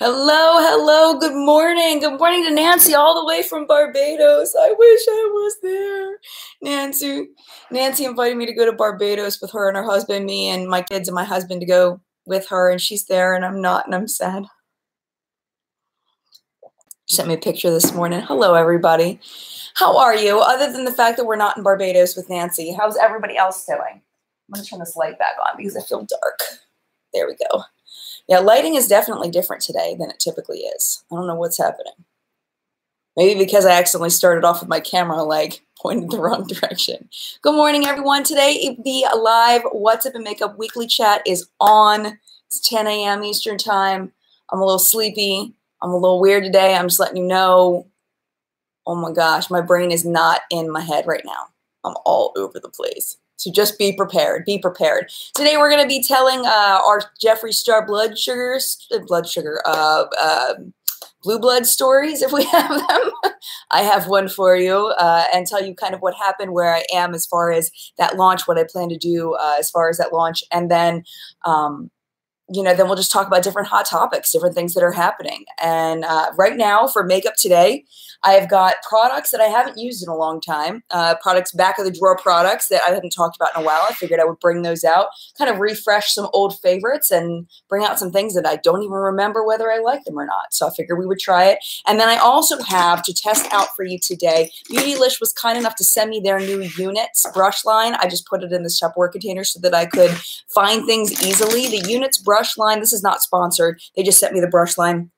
Hello, hello, good morning. Good morning to Nancy all the way from Barbados. I wish I was there. Nancy invited me to go to Barbados with her and her husband, me and my kids and my husband to go with her, and she's there and I'm not, and I'm sad. She sent me a picture this morning. Hello, everybody. How are you? Other than the fact that we're not in Barbados with Nancy, how's everybody else doing? I'm going to turn this light back on because I feel dark. There we go. Yeah, lighting is definitely different today than it typically is. I don't know what's happening. Maybe because I accidentally started off with my camera like pointed the wrong direction. Good morning, everyone. Today, the live What's Up in Makeup weekly chat is on. It's 10 a.m. Eastern time. I'm a little sleepy. I'm a little weird today. I'm just letting you know. Oh my gosh, my brain is not in my head right now. I'm all over the place. So just be prepared. Be prepared. Today we're going to be telling our Jeffree Star Blue Blood stories, if we have them. I have one for you, and tell you kind of what happened, where I am as far as that launch, what I plan to do as far as that launch, and then then we'll just talk about different hot topics, different things that are happening. And right now for makeup today, I have got products that I haven't used in a long time, products, back of the drawer products that I haven't talked about in a while. I figured I would bring those out, kind of refresh some old favorites and bring out some things that I don't even remember whether I like them or not. So I figured we would try it. And then I also have to test out for you today. Beautylish was kind enough to send me their new Units brush line. I just put it in this Tupperware container so that I could find things easily. The Units brush line, this is not sponsored. They just sent me the brush line.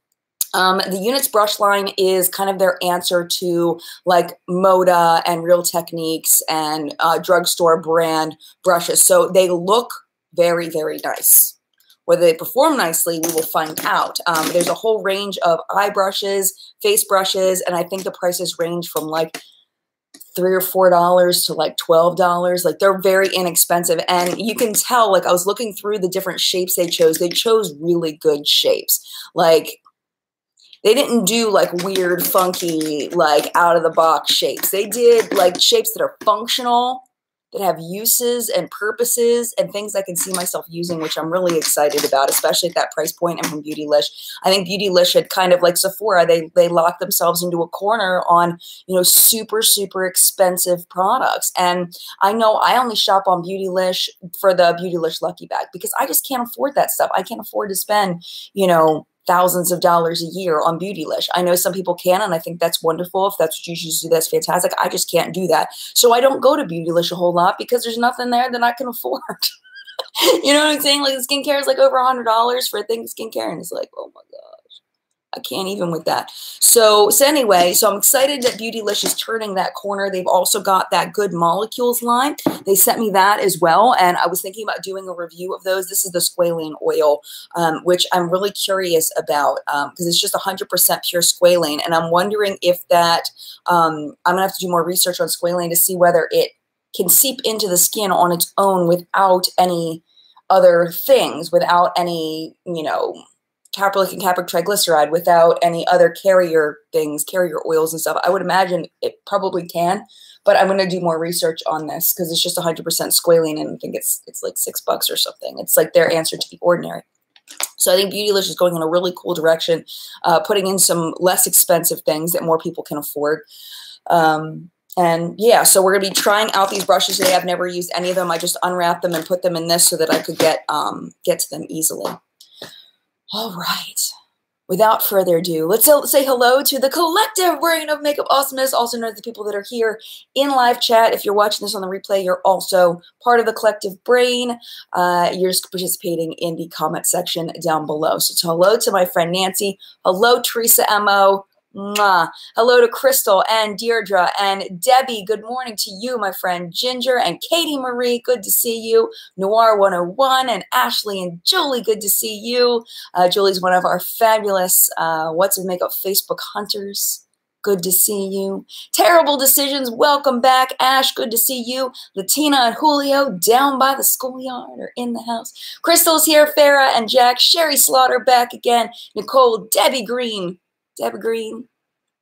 The Units brush line is kind of their answer to like Moda and Real Techniques and drugstore brand brushes. So they look very, very nice. Whether they perform nicely, we will find out. There's a whole range of eye brushes, face brushes, and I think the prices range from like $3 or $4 to like $12. Like they're very inexpensive. And you can tell, like I was looking through the different shapes they chose. They chose really good shapes. Like they didn't do like weird, funky, like out of the box shapes. They did like shapes that are functional, that have uses and purposes and things I can see myself using, which I'm really excited about, especially at that price point and from Beautylish. I think Beautylish had kind of like Sephora, they locked themselves into a corner on, super, super expensive products. And I know I only shop on Beautylish for the Beautylish Lucky Bag because I just can't afford that stuff. I can't afford to spend, thousands of dollars a year on Beautylish. I know some people can, and I think that's wonderful. If that's what you choose to do, that's fantastic. I just can't do that. So I don't go to Beautylish a whole lot because there's nothing there that I can afford. You know what I'm saying? Like the skincare is like over $100 for a thing of skincare, and it's like, oh my gosh, I can't even with that. So anyway, I'm excited that Beautylish is turning that corner. They've also got that Good Molecules line. They sent me that as well, and I was thinking about doing a review of those. This is the Squalene Oil, which I'm really curious about because it's just 100% pure squalene, and I'm wondering if that, I'm going to have to do more research on squalene to see whether it can seep into the skin on its own without any other things, without any, caprylic and capric triglyceride, without any other carrier things, carrier oils and stuff. I would imagine it probably can, but I'm going to do more research on this because it's just 100% squalene, and I think it's like $6 or something. It's like their answer to The Ordinary. So I think Beautylish is going in a really cool direction, putting in some less expensive things that more people can afford. And yeah, so we're going to be trying out these brushes today. I've never used any of them. I just unwrapped them and put them in this so that I could get to them easily. All right. Without further ado, let's say hello to the collective brain of makeup awesomeness, also known as the people that are here in live chat. If you're watching this on the replay, you're also part of the collective brain. You're just participating in the comment section down below. So hello to my friend Nancy. Hello, Teresa M.O. Mwah. Hello to Crystal and Deirdre and Debbie. Good morning to you, my friend Ginger and Katie Marie. Good to see you. Noir 101 and Ashley and Julie. Good to see you. Julie's one of our fabulous What's in Makeup Facebook hunters. Good to see you. Terrible Decisions. Welcome back, Ash. Good to see you. Latina and Julio down by the schoolyard are in the house. Crystal's here. Farah and Jack. Sherry Slaughter back again. Nicole. Debbie Green. Debbie Green.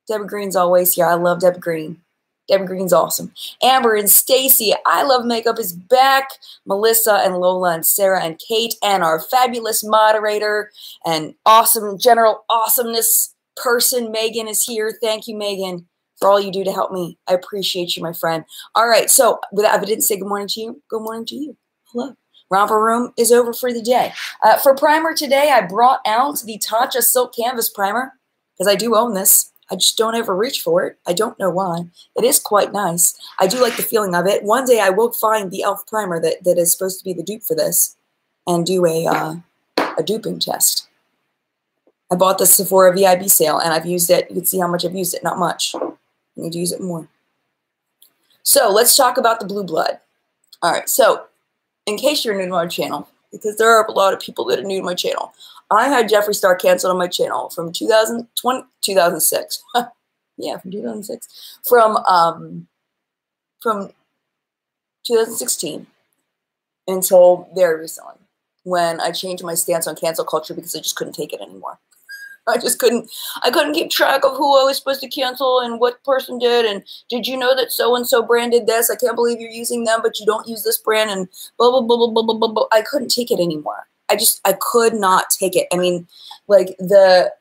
Debbie Green's always here. I love Debbie Green. Debbie Green's awesome. Amber and Stacy, I Love Makeup is back. Melissa and Lola and Sarah and Kate and our fabulous moderator and awesome general awesomeness person, Megan, is here. Thank you, Megan, for all you do to help me. I appreciate you, my friend. All right, so if I didn't say good morning to you, good morning to you. Hello. Romper Room is over for the day. For primer today, I brought out the Tatcha Silk Canvas Primer because I do own this. I just don't ever reach for it. I don't know why. It is quite nice. I do like the feeling of it. One day I will find the e.l.f. primer that is supposed to be the dupe for this and do a duping test. I bought the Sephora VIB sale and I've used it. You can see how much I've used it. Not much. I need to use it more. So let's talk about the Blue Blood. All right. So in case you're new to my channel, because there are a lot of people that are new to my channel, I had Jeffree Star canceled on my channel from 2006. Yeah, from 2006. From 2016 until very recently, when I changed my stance on cancel culture because I just couldn't take it anymore. I couldn't keep track of who I was supposed to cancel and what person did, and did you know that so-and-so brand did this? I can't believe you're using them, but you don't use this brand, and blah, blah, blah, blah, blah, blah, blah, blah. I couldn't take it anymore. I could not take it. I mean, like, the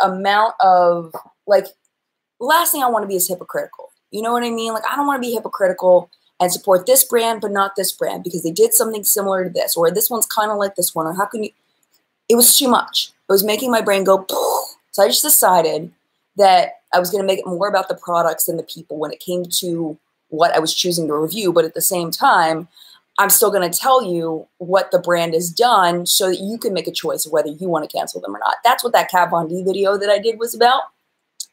amount of, like, the last thing I want to be is hypocritical. You know what I mean? Like, I don't want to be hypocritical and support this brand, but not this brand because they did something similar to this, or this one's kind of like this one, or how can you, it was too much. It was making my brain go, poof. So I just decided that I was going to make it more about the products than the people when it came to what I was choosing to review, but at the same time, I'm still going to tell you what the brand has done so that you can make a choice of whether you want to cancel them or not. That's what that Kat Von D video that I did was about.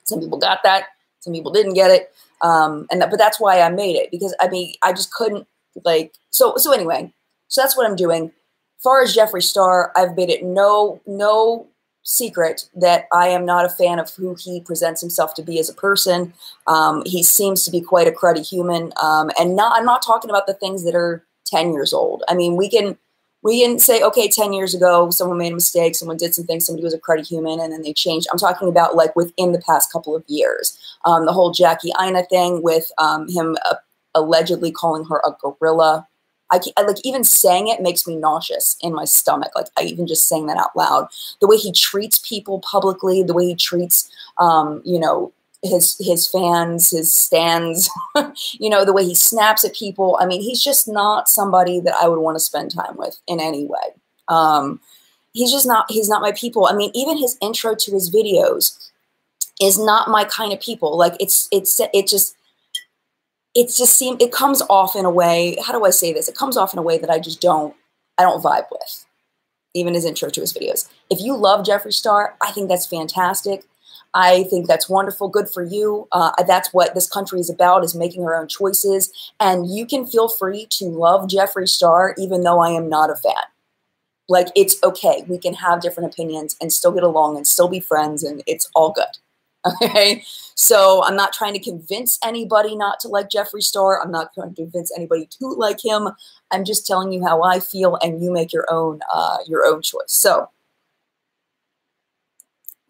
Some people got that. Some people didn't get it. But that's why I made it, because, I mean, I just couldn't, like, so anyway, so that's what I'm doing. As far as Jeffree Star, I've made it no secret that I am not a fan of who he presents himself to be as a person. He seems to be quite a cruddy human. And I'm not talking about the things that are 10 years old. I mean, we can say, okay, 10 years ago, someone made a mistake, someone did some things, somebody was a cruddy human, and then they changed. I'm talking about, like, within the past couple of years. The whole Jackie Aina thing with him allegedly calling her a gorilla. I like, even saying it makes me nauseous in my stomach. Like, I even just saying that out loud. The way he treats people publicly, the way he treats, you know, his fans, his stands, you know, the way he snaps at people. I mean, he's just not somebody that I would want to spend time with in any way. He's not my people. I mean, even his intro to his videos is not my kind of people. Like, it comes off in a way, how do I say this? It comes off in a way that I don't vibe with, even his intro to his videos. If you love Jeffree Star, I think that's fantastic. I think that's wonderful. Good for you. That's what this country is about, is making our own choices. And you can feel free to love Jeffree Star, even though I am not a fan. Like, it's okay. We can have different opinions and still get along and still be friends, and it's all good. Okay? So I'm not trying to convince anybody not to like Jeffree Star. I'm not trying to convince anybody to like him. I'm just telling you how I feel, and you make your own choice. So,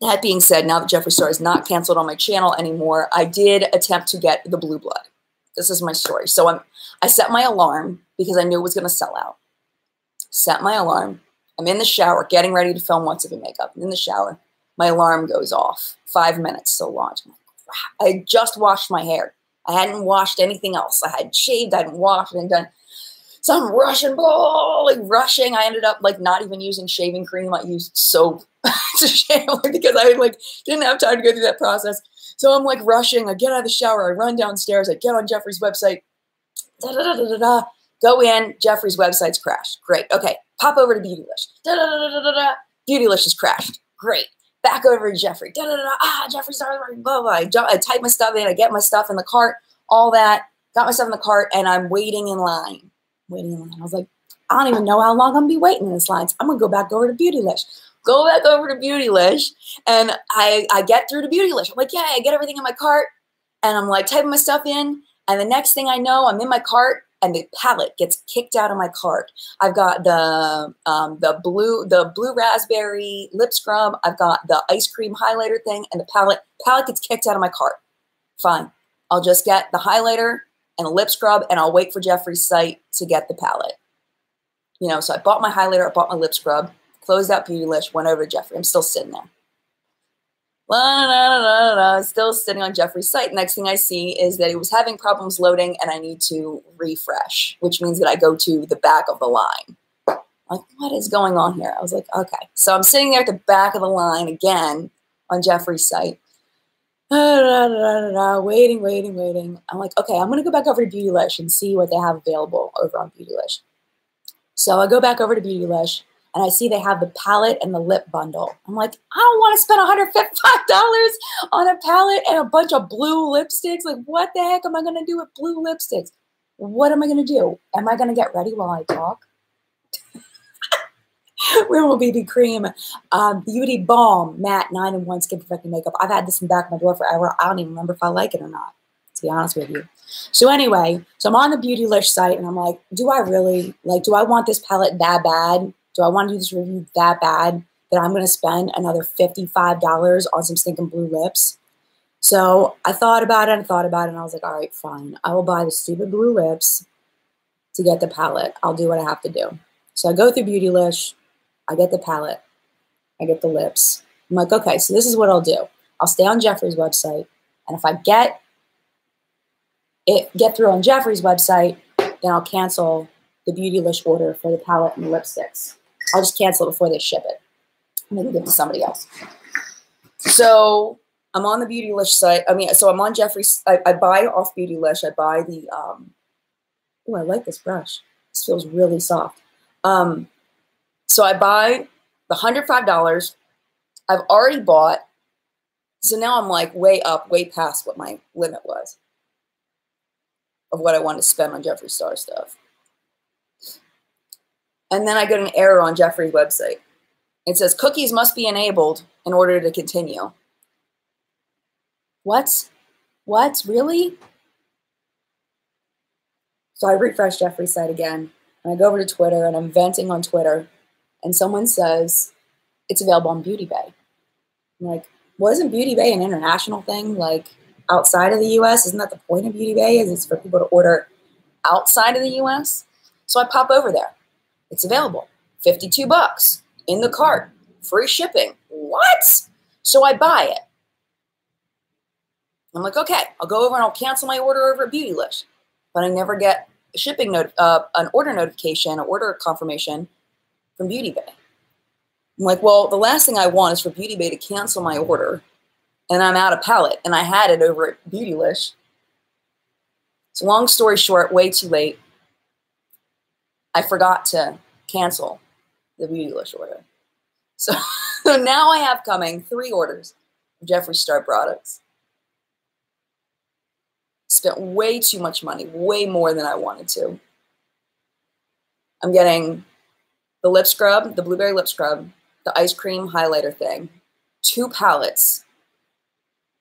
that being said, now that Jeffree Star is not canceled on my channel anymore, I did attempt to get the Blue Blood. This is my story. So I set my alarm because I knew it was going to sell out. Set my alarm. I'm in the shower getting ready to film What's Up in Makeup. I'm in the shower. My alarm goes off. 5 minutes till launch. I'm like, crap. I had just washed my hair. I hadn't washed anything else. I had shaved. I hadn't washed and done. So I'm rushing, rushing. I ended up, like, not even using shaving cream. I used soap to shave, because I, like, didn't have time to go through that process. So I'm, like, rushing. I get out of the shower. I run downstairs. I get on Jeffree's website. Go in. Jeffree's website's crashed. Great. Okay. Pop over to Beautylish. Beautylish has crashed. Great. Back over to Jeffree. Jeffree Star, blah, blah. I type my stuff in. I get my stuff in the cart. All that. Got my stuff in the cart, and I'm waiting in line. I was like, I don't even know how long I'm going to be waiting in this line. So I'm going to go back over to Beautylish. Go back over to Beautylish, and I get through to Beautylish. I'm like, yeah, I get everything in my cart, and I'm, like, typing my stuff in, and the next thing I know, I'm in my cart, and the palette gets kicked out of my cart. I've got the blue raspberry lip scrub. I've got the ice cream highlighter thing, and the palette gets kicked out of my cart. Fine. I'll just get the highlighter and a lip scrub, and I'll wait for Jeffree's site to get the palette. You know, so I bought my highlighter, I bought my lip scrub, closed out Beautylish, went over to Jeffree. I'm still sitting there. Still sitting on Jeffree's site. Next thing I see is that it was having problems loading and I need to refresh, which means that I go to the back of the line. Like, what is going on here? I was like, okay. So I'm sitting there at the back of the line again on Jeffree's site. Waiting. I'm like, okay, I'm going to go back over to Beautylish and see what they have available over on Beautylish. So I go back over to Beautylish and I see they have the palette and the lip bundle. I'm like, I don't want to spend $155 on a palette and a bunch of blue lipsticks. Like, what the heck am I going to do with blue lipsticks? What am I going to do? Am I going to get ready while I talk? Rimmel BB Cream, Beauty Balm, Matte 9-in-1 Skin Perfecting Makeup. I've had this in the back of my door forever. I don't even remember if I like it or not, to be honest with you. So anyway, so I'm on the Beautylish site and I'm like, do I really, like, do I want this palette that bad? Do I want to do this review that bad that I'm going to spend another $55 on some stinking blue lips? So I thought about it and I was like, all right, fine. I will buy the stupid blue lips to get the palette. I'll do what I have to do. So I go through Beautylish. I get the palette. I get the lips. I'm like, okay, so this is what I'll do. I'll stay on Jeffree's website. And if I get through on Jeffree's website, then I'll cancel the Beautylish order for the palette and the lipsticks. I'll just cancel it before they ship it. And then give it to somebody else. So I'm on the Beautylish site. So I'm on Jeffree's. I buy off Beautylish. I buy the, oh, I like this brush. This feels really soft. So I buy the $105. I've already bought. So now I'm like way past what my limit was of what I wanted to spend on Jeffree Star stuff. And then I get an error on Jeffree's website. It says cookies must be enabled in order to continue. What? Really? So I refresh Jeffree's site again. And I go over to Twitter and I'm venting on Twitter. And someone says, it's available on Beauty Bay. I'm like, wasn't Beauty Bay an international thing? Like, outside of the U.S.? Isn't that the point of Beauty Bay? Is it's for people to order outside of the U.S.? So I pop over there. It's available. $52 in the cart. Free shipping. What? So I buy it. I'm like, okay, I'll go over and I'll cancel my order over at Beautylish. But I never get a shipping an order notification, an order confirmation from Beauty Bay. I'm like, well, the last thing I want is for Beauty Bay to cancel my order and I'm out of palette and I had it over at Beautylish. So long story short, way too late. I forgot to cancel the Beautylish order. So now I have coming 3 orders of Jeffree Star products. Spent way too much money, way more than I wanted to. I'm getting the lip scrub, the blueberry lip scrub, the ice cream highlighter thing, 2 palettes,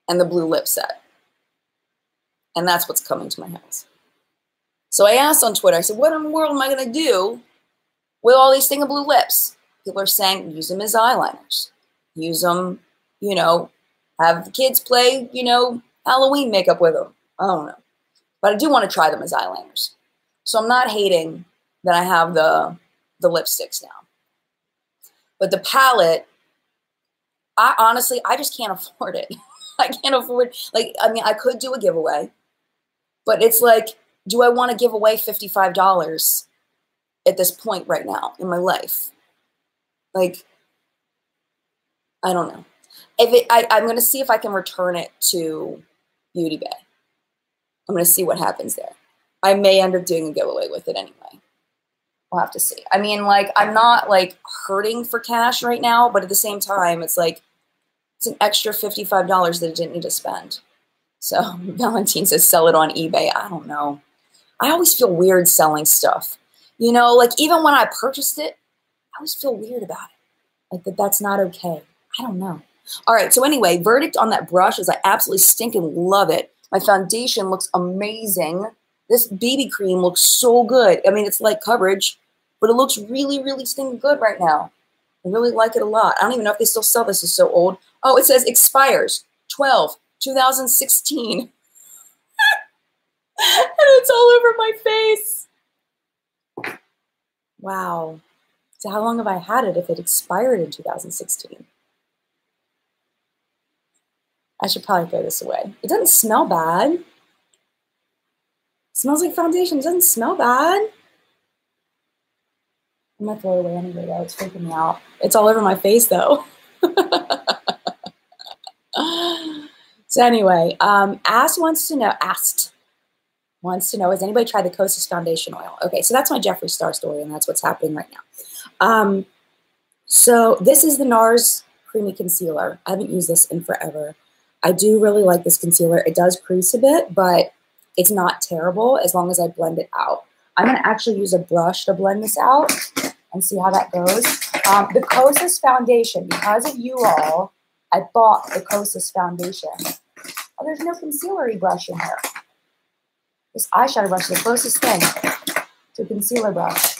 and the blue lip set. And that's what's coming to my house. So I asked on Twitter, I said, what in the world am I going to do with all these things of blue lips? People are saying, use them as eyeliners. Use them, you know, have the kids play, you know, Halloween makeup with them. I don't know. But I do want to try them as eyeliners. So I'm not hating that I have the lipsticks now. But the palette, I just can't afford it. I can't afford, like, I mean, I could do a giveaway. But it's like, do I want to give away $55 at this point right now in my life? Like, I don't know. I'm going to see if I can return it to Beauty Bay. I'm going to see what happens there. I may end up doing a giveaway with it anyway. We'll have to see. I mean, like, I'm not, like, hurting for cash right now, but at the same time, it's like, it's an extra $55 that I didn't need to spend. So Valentine says sell it on eBay. I don't know. I always feel weird selling stuff. You know, like, even when I purchased it, I always feel weird about it. Like, that's not okay. I don't know. All right, so anyway, verdict on that brush is I absolutely stinking love it. My foundation looks amazing. This BB cream looks so good. I mean, it's light coverage, but it looks really, really stinking good right now. I really like it a lot. I don't even know if they still sell this. It's so old. Oh, it says expires 12/2016. it's all over my face. Wow. So how long have I had it if it expired in 2016? I should probably throw this away. It doesn't smell bad. It smells like foundation. It doesn't smell bad. I'm going to throw it away anyway, though. It's freaking me out. It's all over my face, though. So anyway, asked wants to know, has anybody tried the Kosas foundation oil? Okay, so that's my Jeffree Star story, and that's what's happening right now. So this is the NARS Creamy Concealer. I haven't used this in forever. I do really like this concealer. It does crease a bit, but it's not terrible as long as I blend it out. I'm going to actually use a brush to blend this out and see how that goes. The Kosas foundation, because of you all, I bought the Kosas foundation. Oh, there's no concealer-y brush in here. This eyeshadow brush is the closest thing to a concealer brush.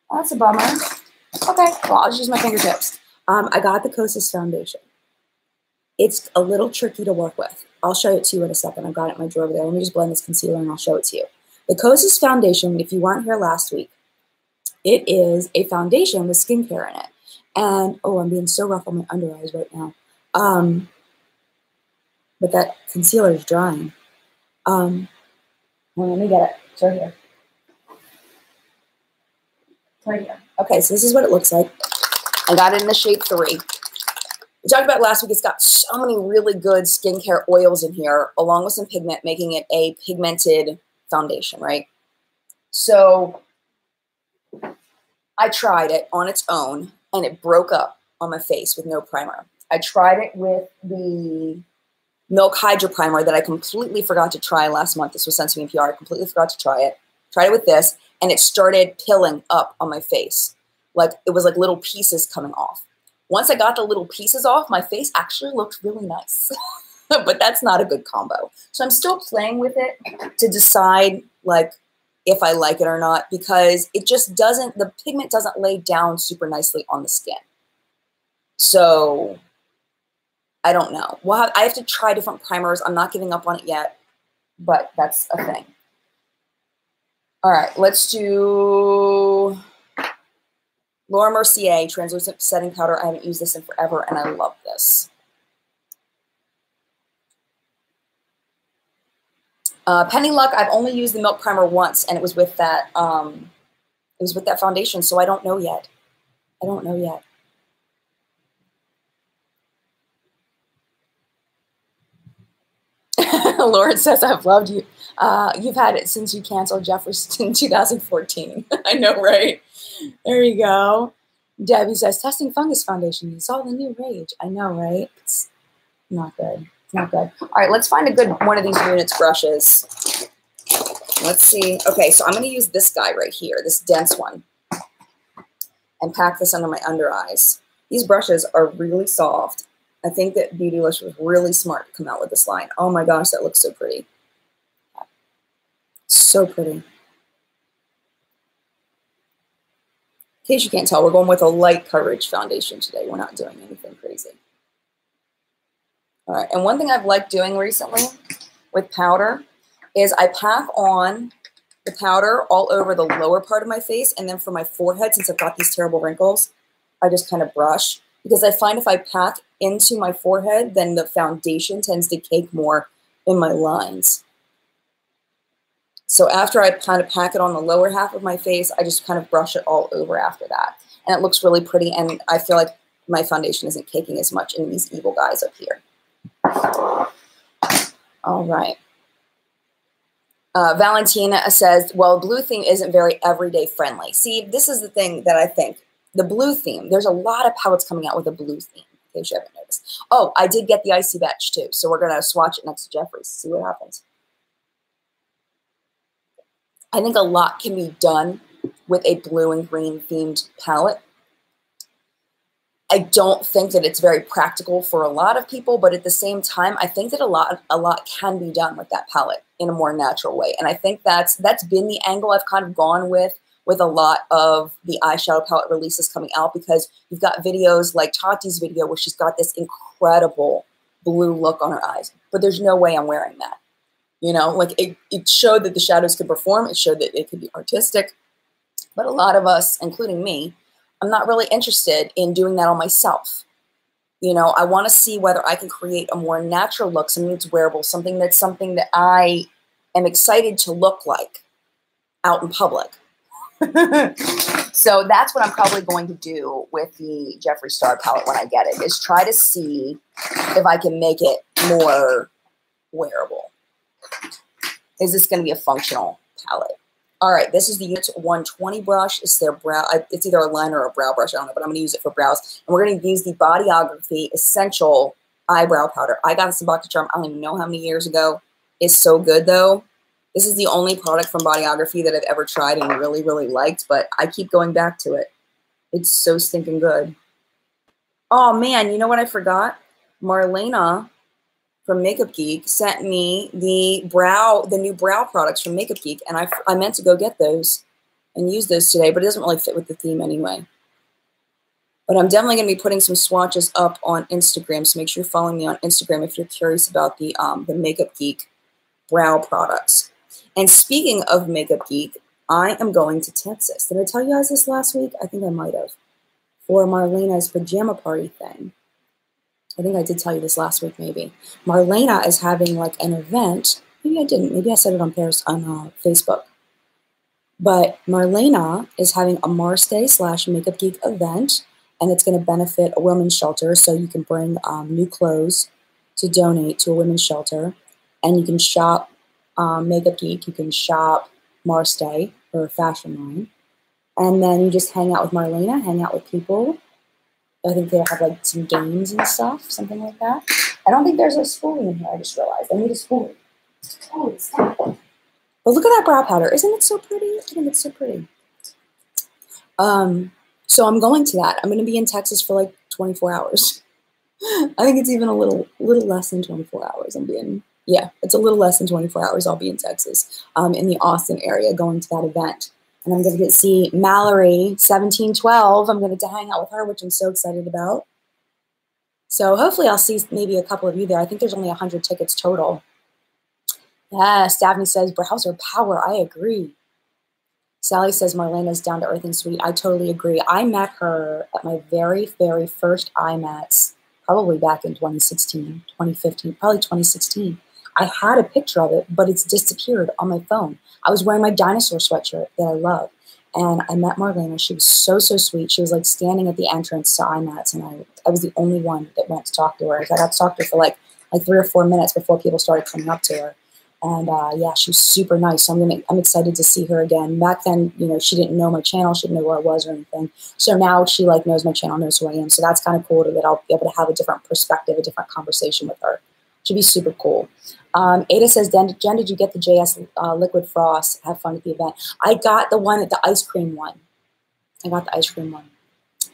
Oh, that's a bummer. Okay, well, I'll just use my fingertips. I got the Kosas foundation. It's a little tricky to work with. I'll show it to you in a second. I've got it in my drawer over there. Let me just blend this concealer and I'll show it to you. The Kosas foundation, if you weren't here last week, it is a foundation with skincare in it. And, oh, I'm being so rough on my under eyes right now. But that concealer is drying. Well, let me get it. It's right here. It's right here. Okay, so this is what it looks like. I got it in the shade 3. We talked about last week, it's got so many really good skincare oils in here, along with some pigment, making it a pigmented foundation, right? So I tried it on its own, and it broke up on my face with no primer. I tried it with the Milk Hydra Primer that I completely forgot to try last month. This was sent to me in PR. I completely forgot to try it. Tried it with this, and it started pilling up on my face. Like, it was like little pieces coming off. Once I got the little pieces off, my face actually looked really nice. But that's not a good combo. So I'm still playing with it to decide, like, if I like it or not, because it just doesn't, the pigment doesn't lay down super nicely on the skin. So I don't know. Well, I have to try different primers. I'm not giving up on it yet, but that's a thing. All right, let's do Laura Mercier Translucent Setting Powder. I haven't used this in forever, and I love this. Penny Luck, I've only used the Milk Primer once, and it was with that foundation, so I don't know yet. I don't know yet. Lauren says, I've loved you. You've had it since you canceled Jeffree in 2014. I know, right? There you go. Debbie says, testing fungus foundation. It's all the new rage. I know, right? It's not good. It's not good. All right, let's find a good one of these Units brushes. Let's see. Okay, so I'm going to use this guy right here, this dense one, and pack this under my under eyes. These brushes are really soft. I think that Beautylish was really smart to come out with this line. Oh my gosh, that looks so pretty. So pretty. In case you can't tell, we're going with a light coverage foundation today. We're not doing anything crazy. All right, and one thing I've liked doing recently with powder is I pack on the powder all over the lower part of my face, and then for my forehead, since I've got these terrible wrinkles, I just kind of brush. Because I find if I pack into my forehead, then the foundation tends to cake more in my lines. So after I kind of pack it on the lower half of my face, I just kind of brush it all over after that. And it looks really pretty, and I feel like my foundation isn't caking as much in these evil guys up here. All right. Valentina says, well, blue theme isn't very everyday friendly. See, this is the thing that I think. The blue theme, there's a lot of palettes coming out with a blue theme, in case you haven't noticed. Oh, I did get the Icy Betch, too. So we're going to swatch it next to Jeffree's, see what happens. I think a lot can be done with a blue and green themed palette. I don't think that it's very practical for a lot of people, but at the same time, I think that a lot can be done with that palette in a more natural way. And I think that's been the angle I've kind of gone with a lot of the eyeshadow palette releases coming out, because you've got videos like Tarte's video where she's got this incredible blue look on her eyes, but there's no way I'm wearing that. You know, like it showed that the shadows could perform. It showed that it could be artistic. But a lot of us, including me, I'm not really interested in doing that on myself. You know, I want to see whether I can create a more natural look, something that's wearable, something that I am excited to look like out in public. So that's what I'm probably going to do with the Jeffree Star palette when I get it, is try to see if I can make it more wearable. Is this going to be a functional palette? All right, this is the Unit 120 brush. It's their brow. It's either a liner or a brow brush. I don't know, but I'm going to use it for brows. And we're going to use the Bodyography Essential Eyebrow Powder. I got this in Box of Charm, I don't even know how many years ago. It's so good, though. This is the only product from Bodyography that I've ever tried and really, really liked, but I keep going back to it. It's so stinking good. Oh, man, you know what I forgot? Marlena from Makeup Geek sent me the new brow products from Makeup Geek, and I meant to go get those and use those today, but it doesn't really fit with the theme anyway. But I'm definitely going to be putting some swatches up on Instagram, so make sure you're following me on Instagram if you're curious about the Makeup Geek brow products. And speaking of Makeup Geek, I am going to Texas. Did I tell you guys this last week? I think I might have. For Marlena's pajama party thing. I think I did tell you this last week, maybe. Marlena is having like an event. Maybe I didn't. Maybe I said it on Facebook. But Marlena is having a Marstay / Makeup Geek event, and it's going to benefit a women's shelter. So you can bring new clothes to donate to a women's shelter, and you can shop Makeup Geek. You can shop Marstay, her fashion line, and then you just hang out with Marlena, hang out with people. I think they have like some games and stuff, something like that. I don't think there's a spoolie in here. I just realized I need a spoolie. Oh, it's not. But look at that brow powder. Isn't it so pretty? I think it's so pretty. So I'm going to that. I'm going to be in Texas for like 24 hours. I think it's even a little less than 24 hours. Yeah, it's a little less than 24 hours. I'll be in Texas, in the Austin area, going to that event. And I'm going to get to see Mallory, 1712. I'm going to get to hang out with her, which I'm so excited about. So hopefully I'll see maybe a couple of you there. I think there's only 100 tickets total. Yes, Daphne says, browser power. I agree. Sally says, Marlena's down to earth and sweet. I totally agree. I met her at my very, very first IMATs, probably back in 2016, 2015, probably 2016. I had a picture of it, but it's disappeared on my phone. I was wearing my dinosaur sweatshirt that I love, and I met Marlena. She was so, so sweet. She was like standing at the entrance to IMATs, and I was the only one that went to talk to her. I got to talk to her for like 3 or 4 minutes before people started coming up to her. And yeah, she was super nice. So I'm excited to see her again. Back then, you know, she didn't know my channel. She didn't know where I was or anything. So now she like knows my channel, knows who I am. So that's kind of cool that I'll be able to have a different perspective, a different conversation with her. Should be super cool. Ada says, Jen, did you get the JS Liquid Frost? Have fun at the event. I got the ice cream one. I got the ice cream one.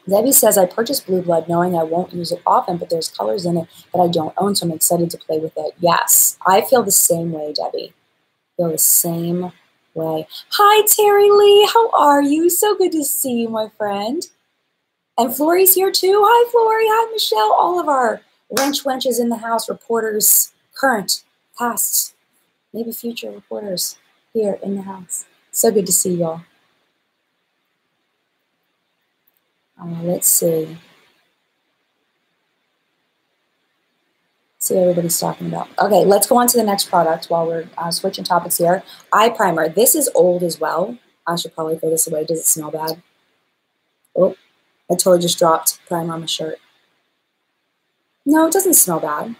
Debbie says, I purchased Blue Blood knowing I won't use it often, but there's colors in it that I don't own, so I'm excited to play with it. Yes, I feel the same way, Debbie. I feel the same way. Hi, Terry Lee. How are you? So good to see you, my friend. And Flory's here, too. Hi, Flory. Hi, Michelle. All of our wenches in the house, reporters, current, past, maybe future reporters here in the house. So good to see y'all. Let's see. See what everybody's talking about. Okay, let's go on to the next product while we're switching topics here. Eye primer. This is old as well. I should probably throw this away. Does it smell bad? Oh, I totally just dropped primer on my shirt. No, it doesn't smell bad.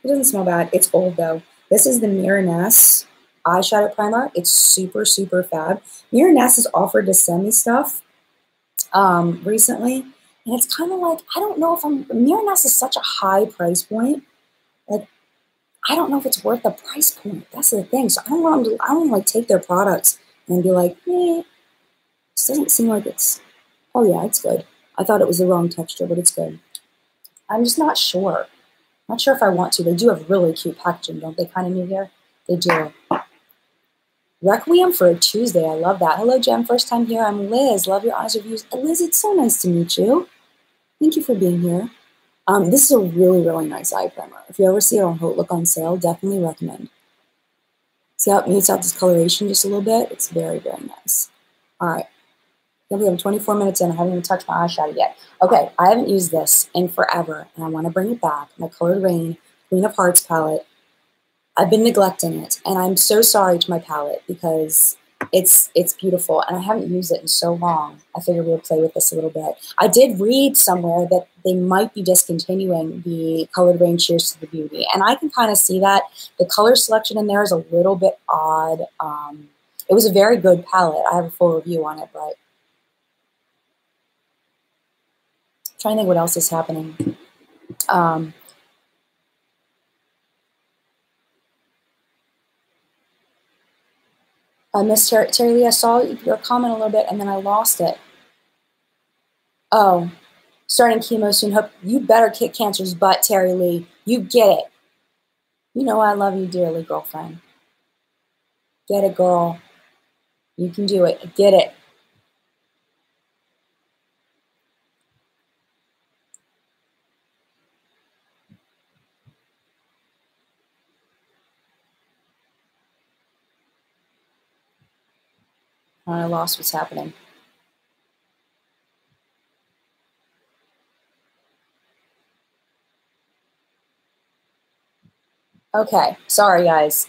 It doesn't smell bad. It's old, though. This is the Miraness eyeshadow primer. It's super, super fab. Miraness has offered to send me stuff recently, and it's kind of like, I don't know if Miraness is such a high price point. Like, I don't know if it's worth the price point. That's the thing. So I don't want to like take their products and be like, this doesn't seem like it's, oh yeah, it's good. I thought it was the wrong texture, but it's good. I'm just not sure. Not sure if I want to. They do have really cute packaging, don't they, kind of new here? They do. Requiem for a Tuesday. I love that. Hello, Jem. First time here. I'm Liz. Love your honest reviews. Liz, it's so nice to meet you. Thank you for being here. This is a really, really nice eye primer. If you ever see it on Haute Look on sale, definitely recommend. See how it mutes out discoloration just a little bit? It's very, very nice. All right. We have 24 minutes in. I haven't even touched my eyeshadow yet. Okay, I haven't used this in forever, and I want to bring it back. My Colored Rain Queen of Hearts palette. I've been neglecting it, and I'm so sorry to my palette because it's beautiful, and I haven't used it in so long. I figured we would play with this a little bit. I did read somewhere that they might be discontinuing the Colored Rain Cheers to the Beauty, and I can kind of see that. The color selection in there is a little bit odd. It was a very good palette. I have a full review on it, but trying to think what else is happening. Miss Terry Lee, I saw your comment a little bit and then I lost it. Oh, starting chemo soon. Hope you better kick cancer's butt, Terry Lee. You get it. You know I love you dearly, girlfriend. Get it, girl. You can do it. Get it. I lost what's happening. Okay, sorry guys.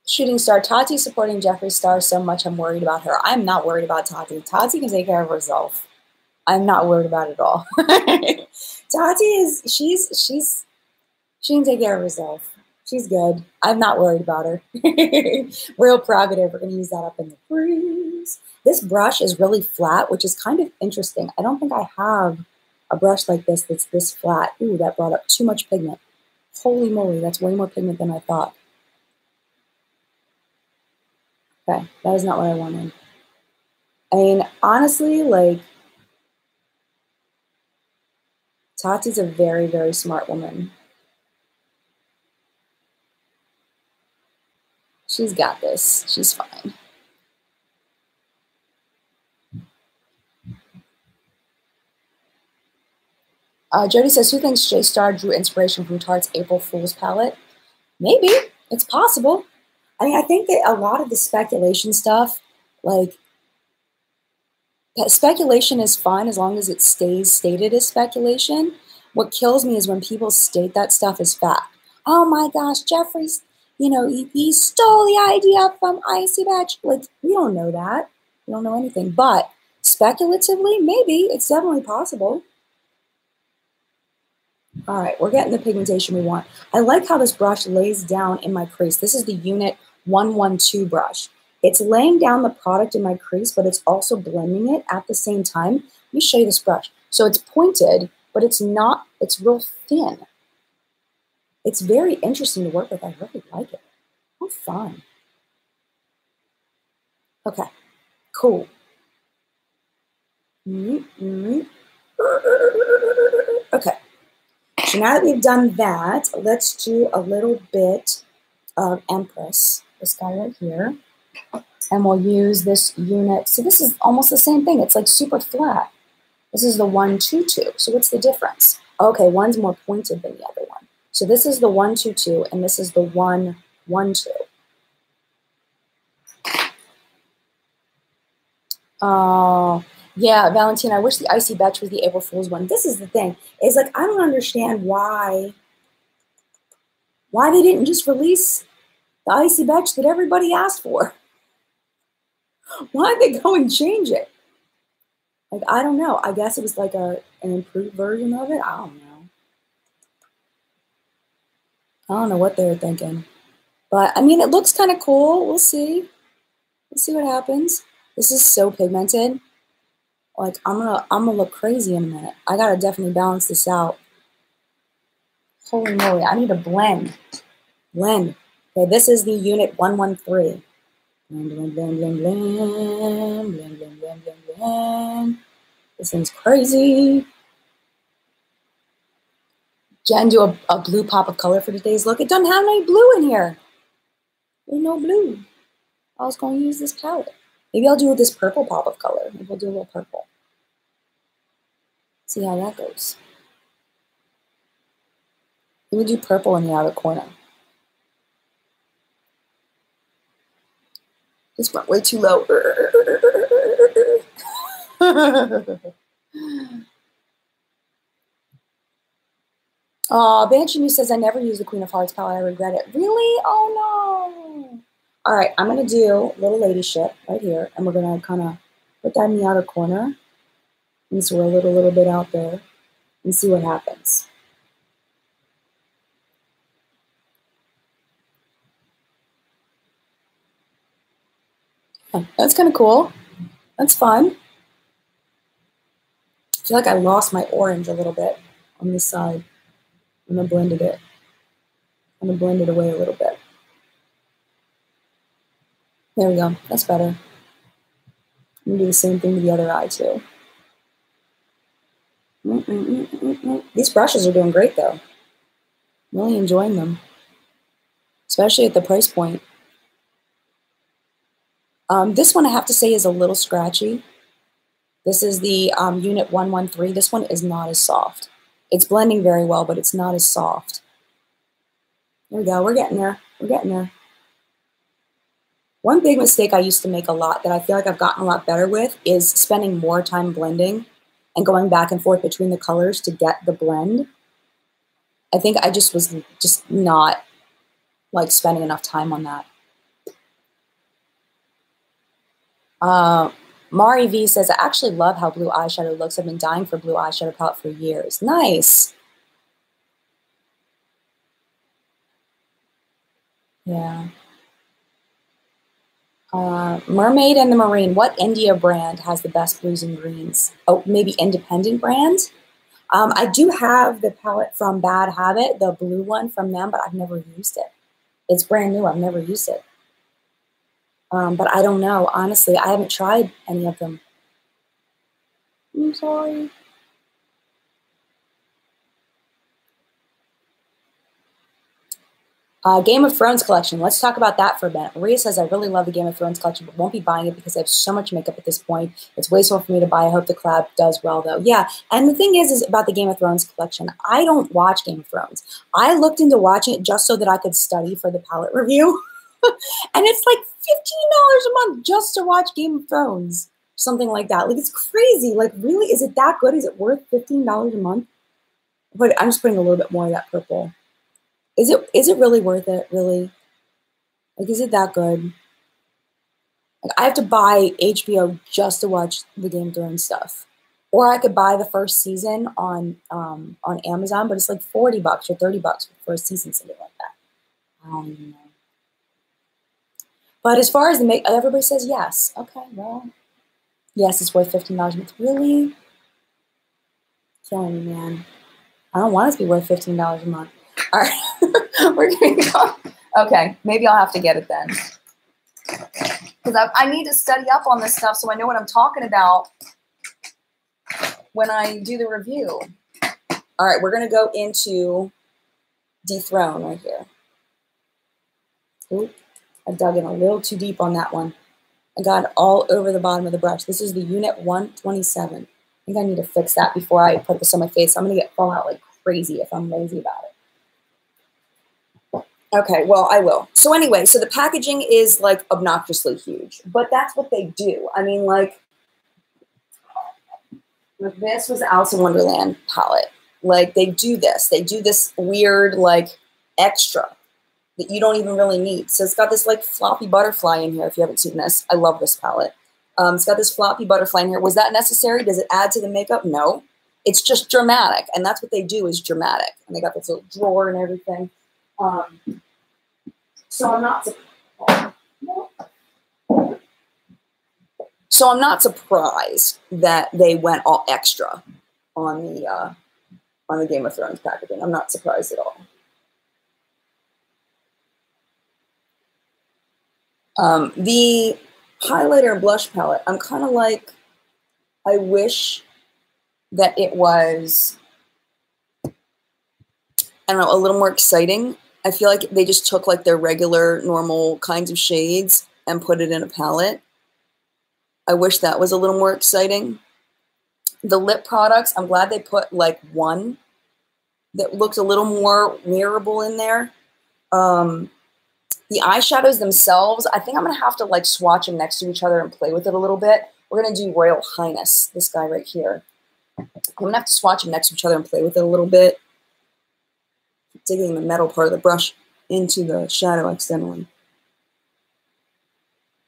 Shooting star Tati supporting Jeffree Star so much I'm worried about her. I'm not worried about Tati. Tati can take care of herself. I'm not worried about it at all. Tati is she can take care of herself. She's good. I'm not worried about her. Real prerogative. We're going to use that up in the breeze. This brush is really flat, which is kind of interesting. I don't think I have a brush like this that's this flat. Ooh, that brought up too much pigment. Holy moly, that's way more pigment than I thought. Okay, that is not what I wanted. I mean, honestly, like, Tati's a very, very smart woman. She's got this. She's fine. Jody says, who thinks J Star drew inspiration from Tarte's April Fool's palette? Maybe. It's possible. I mean, I think that a lot of the speculation stuff, like, speculation is fine as long as it stays stated as speculation. What kills me is when people state that stuff as fact. Oh my gosh, Jeffree's, you know, he stole the idea from Icy Betch. Like, we don't know that. We don't know anything. But speculatively, maybe. It's definitely possible. All right, we're getting the pigmentation we want. I like how this brush lays down in my crease. This is the Unit 112 brush. It's laying down the product in my crease, but it's also blending it at the same time. Let me show you this brush. So it's pointed, but it's not, it's real thin. It's very interesting to work with. I really like it. How fun. Okay, cool. Okay. So now that we've done that, let's do a little bit of Empress, this guy right here. And we'll use this unit. So this is almost the same thing. It's like super flat. This is the 122. So what's the difference? Okay, one's more pointed than the other one. So this is the 122 and this is the 112. Oh, yeah, Valentina, I wish the Icy Betch was the April Fool's one. This is the thing. It's like, I don't understand why they didn't just release the Icy Betch that everybody asked for. Why'd they go and change it? Like, I don't know. I guess it was like an improved version of it. I don't know. I don't know what they were thinking. But, I mean, it looks kind of cool. We'll see. We'll see what happens. This is so pigmented. Like, I'm gonna look crazy in a minute. I gotta definitely balance this out. Holy moly, I need a blend. Blend. Okay, this is the Unit 113. Blend, blend, blend, blend, blend, blend, blend, blend, blend, blend. This thing's crazy. Jen, do a blue pop of color for today's look. It doesn't have any blue in here. There's no blue. I was going to use this palette. Maybe I'll do this purple pop of color. Maybe I'll do a little purple. See how that goes. We would do purple in the outer corner. This went way too low. Oh, Banshee says, I never use the Queen of Hearts palette. I regret it. Really? Oh, no. All right, I'm going to do Little Lady Ship right here. And we're going to kind of put that in the outer corner and swirl it a little bit out there and see what happens. Oh, that's kind of cool. That's fun. I feel like I lost my orange a little bit on this side when I blended it. I'm going to blend it away a little bit. There we go. That's better. I'm going to do the same thing to the other eye, too. These brushes are doing great, though. I'm really enjoying them, especially at the price point. This one, I have to say, is a little scratchy. This is the Unit 113. This one is not as soft. It's blending very well, but it's not as soft. There we go. We're getting there. We're getting there. One big mistake I used to make a lot that I feel like I've gotten a lot better with is spending more time blending and going back and forth between the colors to get the blend. I think I just was not like spending enough time on that. Mari V says, I actually love how blue eyeshadow looks. I've been dying for blue eyeshadow palette for years. Nice. Yeah. Mermaid and the Marine. What India brand has the best blues and greens? Oh, maybe independent brands? I do have the palette from Bad Habit, the blue one from them, but I've never used it. It's brand new. I've never used it. But I don't know. Honestly, I haven't tried any of them. I'm sorry. Game of Thrones collection. Let's talk about that for a minute. Maria says, I really love the Game of Thrones collection, but won't be buying it because I have so much makeup at this point. It's wasteful for me to buy. I hope the collab does well, though. Yeah, and the thing is about the Game of Thrones collection, I don't watch Game of Thrones. I looked into watching it just so that I could study for the palette review. And it's like $15 a month just to watch Game of Thrones. Something like that. Like, it's crazy. Like, really? Is it that good? Is it worth $15 a month? But I'm just putting a little bit more of that purple. Is it really worth it, really? Like, is it that good? Like, I have to buy HBO just to watch the Game of Thrones stuff. Or I could buy the first season on Amazon, but it's like $40 or $30 for the first season, something like that. I don't even know. But as far as the make, everybody says yes. Okay, well, yes, it's worth $15 a month. Really? Killing me, man. I don't want it to be worth $15 a month. All right, we're going to go. Okay, maybe I'll have to get it then. Because I need to study up on this stuff so I know what I'm talking about when I do the review. All right, we're going to go into Dethrone right here. Oop, I dug in a little too deep on that one. I got all over the bottom of the brush. This is the Unit 127. I think I need to fix that before I put this on my face. I'm going to get fallout like crazy if I'm lazy about it. Okay, well, I will. So anyway, so the packaging is like obnoxiously huge, but that's what they do. I mean, like this was Alice in Wonderland palette. Like, they do this. They do this weird, like, extra that you don't even really need. So it's got this, like, floppy butterfly in here, if you haven't seen this. I love this palette. It's got this floppy butterfly in here. Was that necessary? Does it add to the makeup? No. It's just dramatic, and that's what they do, is dramatic. And they got this little drawer and everything. So I'm not surprised that they went all extra on the Game of Thrones packaging. I'm not surprised at all. The highlighter and blush palette, I'm kind of like, I wish that it was, I don't know, a little more exciting. I feel like they just took like their regular, normal kinds of shades and put it in a palette. I wish that was a little more exciting. The lip products, I'm glad they put like one that looked a little more wearable in there. The eyeshadows themselves, I think I'm going to have to like swatch them next to each other and play with it a little bit. We're going to do Royal Highness, this guy right here. I'm going to have to swatch them next to each other and play with it a little bit. Digging the metal part of the brush into the shadow accidentally.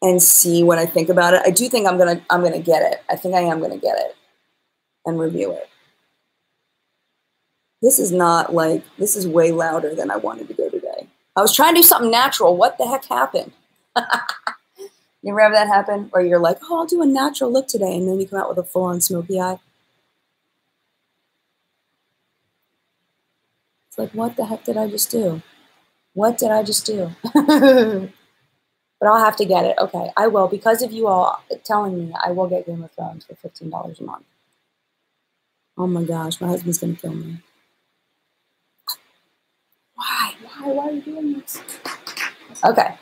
And see what I think about it. I do think I'm gonna get it. I think I am gonna get it and review it. This is not like, this is way louder than I wanted to go today. I was trying to do something natural. What the heck happened? You ever have that happen? Or you're like, oh, I'll do a natural look today, and then you come out with a full-on smoky eye. It's like, what the heck did I just do? What did I just do? But I'll have to get it. Okay, I will. Because of you all telling me, I will get Game of Thrones for $15 a month. Oh my gosh, my husband's going to kill me. Why? Why are you doing this? Okay,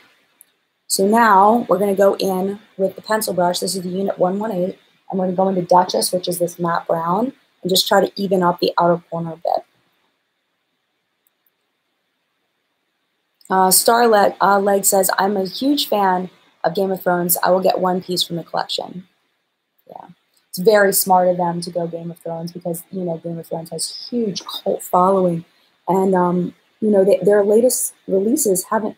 so now we're going to go in with the pencil brush. This is the Unit 118. I'm going to go into Duchess, which is this matte brown, and just try to even up the outer corner a bit. Leg says, I'm a huge fan of Game of Thrones. I will get one piece from the collection. Yeah. It's very smart of them to go Game of Thrones because, you know, Game of Thrones has huge cult following. And, you know, their latest releases haven't,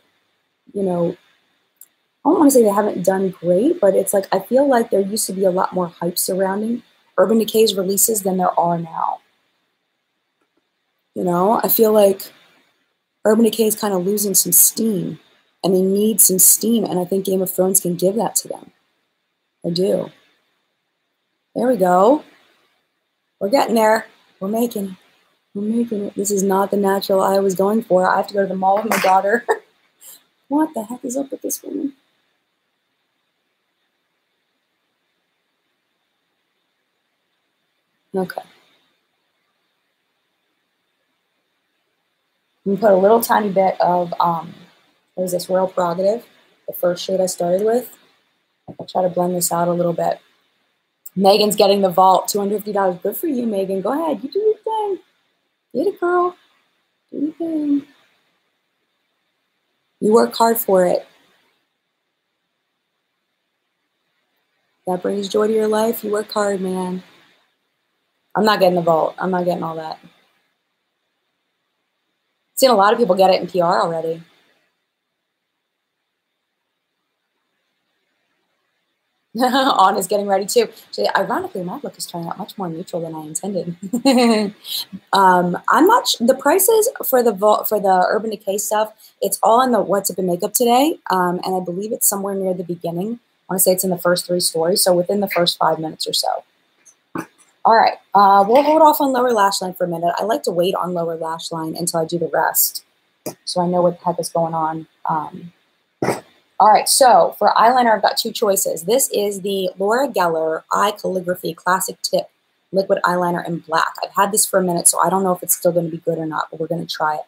you know, I don't want to say they haven't done great, but it's like I feel like there used to be a lot more hype surrounding Urban Decay's releases than there are now. You know, I feel like Urban Decay is kind of losing some steam, and they need some steam, and I think Game of Thrones can give that to them. I do. There we go. We're getting there. We're making it. We're making it. This is not the natural I was going for. I have to go to the mall with my daughter. What the heck is up with this woman? Okay. I'm going to put a little tiny bit of, what is this, Royal Prerogative, the first shade I started with. I'll try to blend this out a little bit. Megan's getting the vault, $250. Good for you, Megan. Go ahead. You do your thing. Get it, girl. Do your thing. You work hard for it. That brings joy to your life. You work hard, man. I'm not getting the vault. I'm not getting all that. Seen a lot of people get it in PR already. Anna's getting ready too. So, ironically, my look is turning out much more neutral than I intended. I'm not. The prices for the Urban Decay stuff, it's all in the What's Up in Makeup today, and I believe it's somewhere near the beginning. I want to say it's in the first 3 stories, so within the first 5 minutes or so. All right, we'll hold off on lower lash line for a minute. I like to wait on lower lash line until I do the rest, so I know what the heck is going on. All right, so for eyeliner, I've got 2 choices. This is the Laura Geller Eye Calligraphy Classic Tip Liquid Eyeliner in black. I've had this for a minute, so I don't know if it's still going to be good or not, but we're going to try it.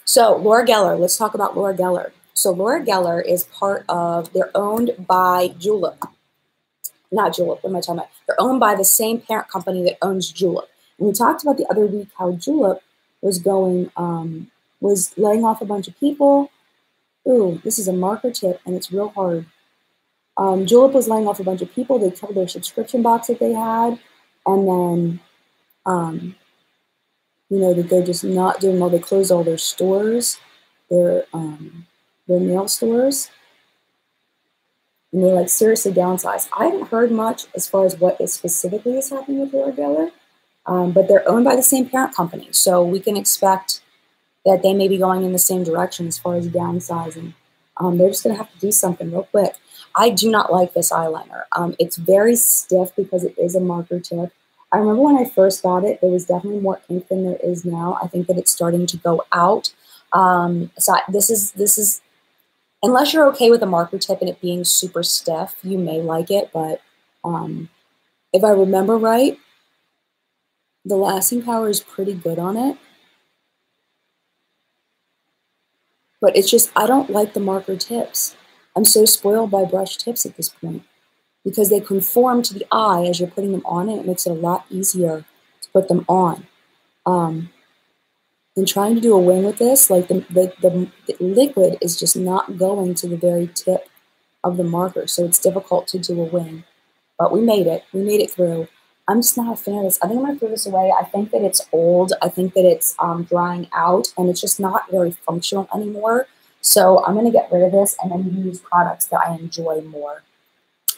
So Laura Geller, let's talk about Laura Geller. So Laura Geller is part of, they're owned by Julep. Not Julep, what am I talking about? They're owned by the same parent company that owns Julep. And we talked about the other week how Julep was going, was laying off a bunch of people. Ooh, this is a marker tip, and it's real hard. Julep was laying off a bunch of people. They covered their subscription box that they had, and then, you know, that they're just not doing well. They closed all their stores, their nail stores, and they like seriously downsized. I haven't heard much as far as what is specifically is happening with Laura Geller, but they're owned by the same parent company, so we can expect that they may be going in the same direction as far as downsizing. They're just going to have to do something real quick. I do not like this eyeliner. It's very stiff because it is a marker tip. I remember when I first got it, there was definitely more ink than there is now. I think that it's starting to go out. So this is, unless you're okay with a marker tip and it being super stiff, you may like it. But if I remember right, the lasting power is pretty good on it. But it's just, I don't like the marker tips. I'm so spoiled by brush tips at this point because they conform to the eye as you're putting them on, and it makes it a lot easier to put them on. And trying to do a wing with this, like the liquid is just not going to the very tip of the marker, so it's difficult to do a wing. But we made it. We made it through. I'm just not a fan of this. I think I'm going to throw this away. I think that it's old. I think that it's drying out, and it's just not very functional anymore. So I'm going to get rid of this and then use products that I enjoy more.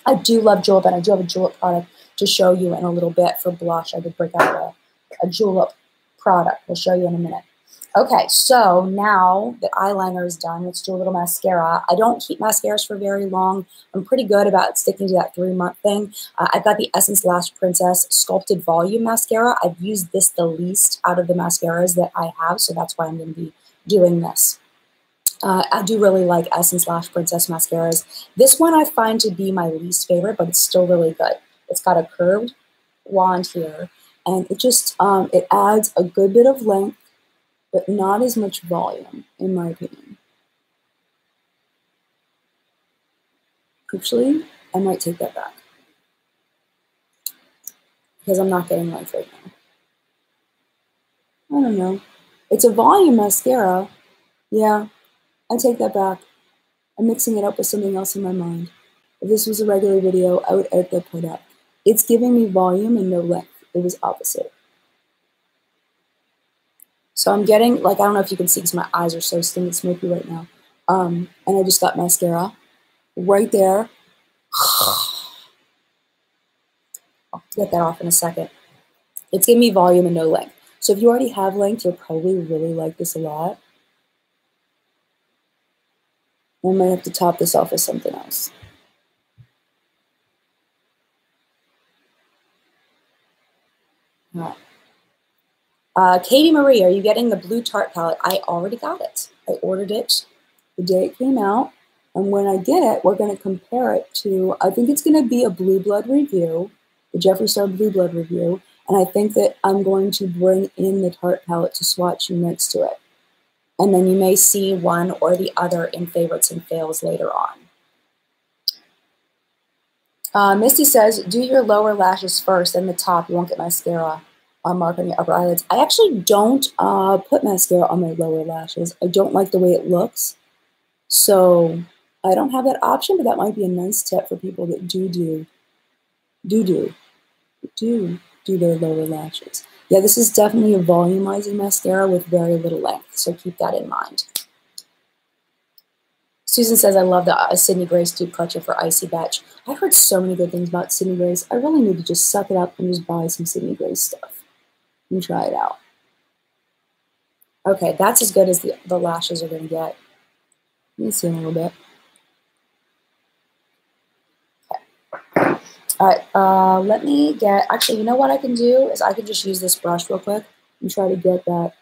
I do love julep, and I do have a julep product to show you in a little bit for blush. I did break out a julep product. I'll show you in a minute. Okay, so now the eyeliner is done. Let's do a little mascara. I don't keep mascaras for very long. I'm pretty good about sticking to that 3-month thing. I've got the Essence Lash Princess Sculpted Volume Mascara. I've used this the least out of the mascaras that I have, so that's why I'm going to be doing this. I do really like Essence Lash Princess mascaras. This one I find to be my least favorite, but it's still really good. It's got a curved wand here, and it just it adds a good bit of length, but not as much volume, in my opinion. Actually, I might take that back because I'm not getting length right now. I don't know. It's a volume mascara. Yeah, I take that back. I'm mixing it up with something else in my mind. If this was a regular video, I would edit that part out. It's giving me volume and no length. It was opposite. So I'm getting, like, I don't know if you can see because my eyes are so stinky smoky right now. And I just got mascara right there. I'll get that off in a second. It's giving me volume and no length. So if you already have length, you'll probably really like this a lot. I might have to top this off with something else. All right. Katie Marie, are you getting the blue Tarte palette? I already got it. I ordered it the day it came out. And when I get it, we're going to compare it to, I think it's going to be a Blue Blood review, the Jeffree Star Blue Blood review. And I think that I'm going to bring in the Tarte palette to swatch next to it. And then you may see one or the other in favorites and fails later on. Misty says, do your lower lashes first, then the top. You won't get mascara mark on your upper eyelids. I actually don't put mascara on my lower lashes. I don't like the way it looks. So I don't have that option, but that might be a nice tip for people that do their lower lashes. Yeah, this is definitely a volumizing mascara with very little length, so keep that in mind. Susan says, I love the Sydney Grace Dupe Clutcher for Icy Betch. I've heard so many good things about Sydney Grace. I really need to just suck it up and just buy some Sydney Grace stuff and try it out. Okay, that's as good as the lashes are going to get. Let me see in a little bit. Okay. All right, let me get, actually, you know what I can do is I can just use this brush real quick and try to get that